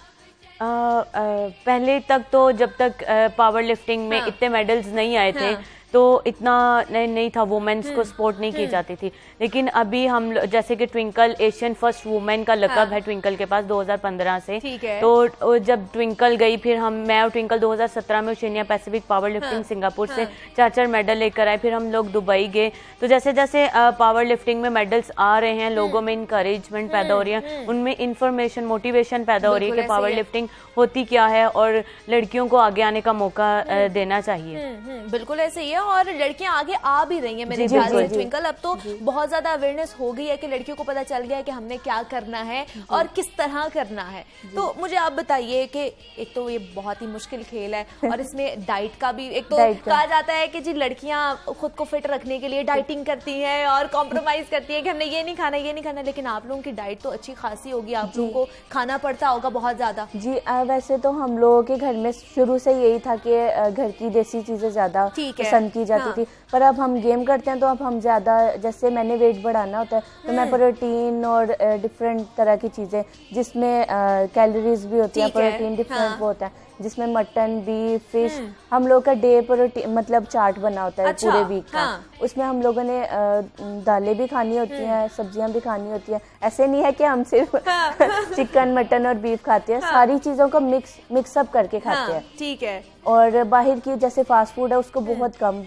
पहले तक तो जब तक पावर लिफ्टिंग में इतने मेडल्स नहीं आए थे तो इतना नहीं था, वुमेन्स को सपोर्ट नहीं की जाती थी। लेकिन अभी हम जैसे कि ट्विंकल एशियन फर्स्ट वुमेन का लकब है ट्विंकल के पास 2015 से, तो जब ट्विंकल गई, फिर मैं और ट्विंकल 2017 में Oceania Pacific power lifting Singapore से 4 मेडल लेकर आए। फिर हम लोग दुबई गए, तो जैसे जैसे पावर लिफ्टिंग में मेडल्स आ रहे हैं, लोगों में इंकरेजमेंट पैदा हो रही है, उनमें इंफॉर्मेशन मोटिवेशन पैदा हो रही है कि पावर लिफ्टिंग होती क्या है और लड़कियों को आगे आने का मौका देना चाहिए। बिल्कुल ऐसे ही है, और लड़कियां आगे आ भी रही हैं मेरे ख्याल से ट्विंकल। अब तो बहुत ज्यादा अवेयरनेस हो गई है कि लड़कियों को पता चल गया है कि हमने क्या करना है और किस तरह करना है। तो मुझे आप बताइए कि एक तो ये बहुत ही मुश्किल खेल है, और इसमें डाइट का भी, एक तो कहा जाता है कि जी लड़कियां खुद को फिट रखने के लिए डाइटिंग करती हैं और कॉम्प्रोमाइज करती हैं कि हमने ये नहीं खाना ये नहीं खाना, लेकिन आप लोगों की डाइट तो अच्छी खासी होगी, आप लोगों को खाना पड़ता होगा बहुत ज्यादा। जी वैसे तो हम लोगों के घर में शुरू से यही था कि घर की देसी चीजें ज्यादा पसंद की जाती थी, पर अब हम गेम करते हैं तो अब हम ज्यादा, जैसे मैंने वेट बढ़ाना होता है तो मैं प्रोटीन और डिफरेंट तरह की चीजें जिसमें कैलोरीज भी होती है, प्रोटीन डिफरेंट वो होता है, जिसमें मटन, बीफ, फिश, हम लोग का डे प्रोटीन मतलब चार्ट बना होता है पूरे वीक का। उसमें हम लोगों ने दालें भी खानी होती हैं, सब्जियां भी खानी होती हैं। ऐसे नहीं है कि हम सिर्फ चिकन, मटन और बीफ खाते हैं, सारी चीजों को मिक्सअप करके खाते हैं। ठीक है। और बाहर की जैसे फास्ट फूड है उसको बहुत कम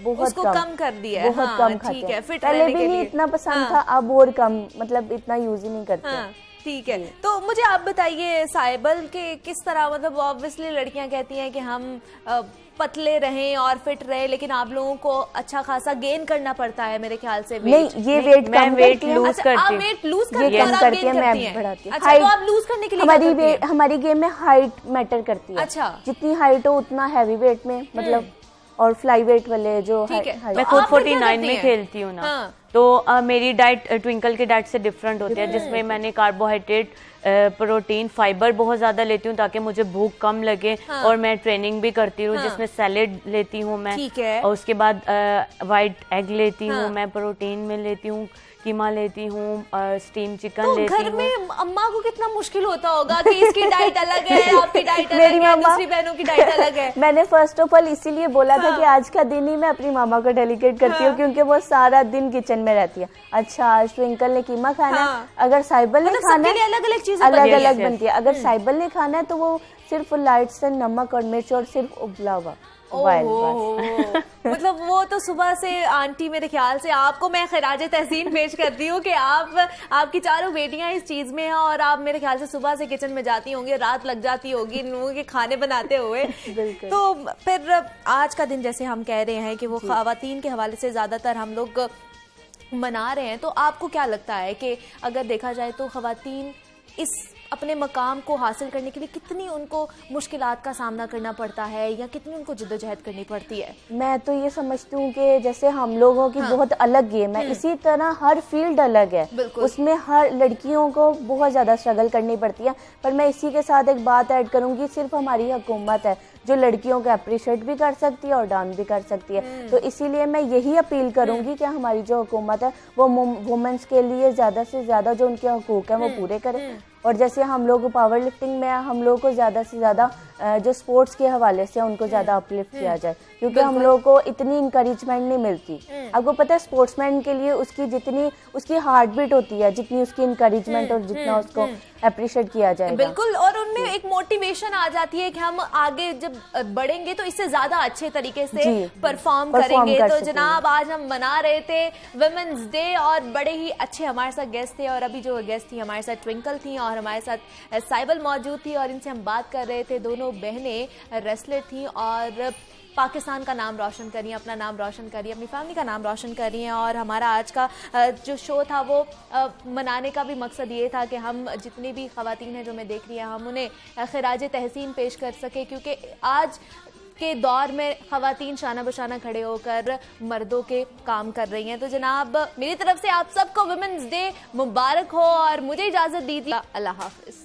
कर दिया, बहुत कम खाते हैं। पहले भी नहीं इतना पसंद था, अब और कम, मतलब इतना यूज ही नहीं करते। ठीक है। तो मुझे आप बताइए साइबल के किस तरह, मतलब ऑब्वियसली लड़कियां कहती हैं कि हम पतले रहें और फिट रहे, लेकिन आप लोगों को अच्छा खासा गेन करना पड़ता है मेरे ख्याल से। नहीं, ये वेट मैं वेट लूज करती हूँ, वेट लूज करती है, मैं बढ़ाती हूँ। अच्छा, तो आप लूज करने के लिए हमारी गेम में हाइट मैटर करती है। अच्छा, जितनी हाइट हो उतना हैवी वेट में, मतलब और फ्लाई वेट वाले जो मैं खुद 49 में खेलती हूँ ना, तो मेरी डाइट ट्विंकल की डाइट से डिफरेंट होती है, जिसमें मैंने कार्बोहाइड्रेट, प्रोटीन, फाइबर बहुत ज्यादा लेती हूँ ताकि मुझे भूख कम लगे, और मैं ट्रेनिंग भी करती हूँ जिसमें सैलेड लेती हूँ मैं, और उसके बाद वाइट एग लेती हूँ मैं, प्रोटीन में लेती हूँ, कीमा लेती हूँ, स्टीम चिकन लेती हूँ। घर में अम्मा को कितना मुश्किल होता होगा कि इसकी डाइट अलग है, आपकी डाइट अलग है, दूसरी बहनों की डाइट अलग है। मैंने फर्स्ट ऑफ ऑल इसीलिए बोला था कि आज का दिन ही मैं अपनी मामा को डेलीकेट करती हूँ, क्योंकि वो सारा दिन किचन में रहती है। अच्छा, आज ट्विंकल ने कीमा खाना है, अगर साइबल ने खाना है अलग अलग चीजें अलग बनती है, अगर साइबल ने खाना है तो वो सिर्फ लाइट से नमक और मिर्च और सिर्फ उबला हुआ। मतलब वो तो सुबह से आंटी, मेरे ख्याल से आपको मैं खिराज तहसीन पेश करती हूँ कि आपकी चारों बेटियां इस चीज में हैं, और आप मेरे ख्याल से सुबह से किचन में जाती होंगी, रात लग जाती होगी इन लोगों के खाने बनाते हुए। तो फिर आज का दिन जैसे हम कह रहे हैं कि वो खवातीन के हवाले से ज्यादातर हम लोग मना रहे हैं, तो आपको क्या लगता है कि अगर देखा जाए तो खवातीन इस अपने मकाम को हासिल करने के लिए कितनी उनको मुश्किलात का सामना करना पड़ता है, या कितनी उनको जिद्दोजहद करनी पड़ती है? मैं तो ये समझती हूँ कि जैसे हम लोगों की बहुत अलग गेम है, इसी तरह हर फील्ड अलग है, उसमें हर लड़कियों को बहुत ज़्यादा स्ट्रगल करनी पड़ती है। पर मैं इसी के साथ एक बात ऐड करूँगी, सिर्फ हमारी हुकूमत है जो लड़कियों को अप्रिशिएट भी कर सकती है और डाउन भी कर सकती है। तो इसीलिए मैं यही अपील करूँगी कि हमारी जो हुकूमत है वो वुमेन्स के लिए ज़्यादा से ज़्यादा जो उनके हकूक़ हैं वो पूरे करे। और जैसे हम लोग पावर लिफ्टिंग में हम लोगों को ज़्यादा से ज़्यादा जो स्पोर्ट्स के हवाले से उनको ज़्यादा अपलिफ्ट किया जाए, क्योंकि हम लोगों को इतनी इंकरेजमेंट नहीं मिलती। आपको पता है स्पोर्ट्समैन के लिए उसकी जितनी उसकी हार्ट बीट होती है, जितनी उसकी इंकरेजमेंट और जितना उसको अप्रिशिएट किया जाएगा। बिल्कुल, और उनमें एक मोटिवेशन आ जाती है कि हम आगे जब बढ़ेंगे तो इससे ज्यादा अच्छे तरीके से परफॉर्म करेंगे। तो जनाब, आज हम मना रहे थे वुमेन्स डे, और बड़े ही अच्छे हमारे साथ गेस्ट थे, और अभी जो गेस्ट थी हमारे साथ ट्विंकल थी और हमारे साथ साइबल मौजूद थी, और इनसे हम बात कर रहे थे। दोनों बहनें रेसलर थी और पाकिस्तान का नाम रोशन करी, अपना नाम रोशन करी, अपनी फैमिली का नाम रोशन करी हैं। और हमारा आज का जो शो था वो मनाने का भी मकसद ये था कि हम जितनी भी ख़वातीन हैं जो मैं देख रही हैं, हम उन्हें खिराज तहसीन पेश कर सके, क्योंकि आज के दौर में ख़वातीन शाना बशाना खड़े होकर मर्दों के काम कर रही हैं। तो जनाब, मेरी तरफ से आप सबको वुमेन्स डे मुबारक हो, और मुझे इजाज़त दीजिए। अल्लाह हाफ़िज़।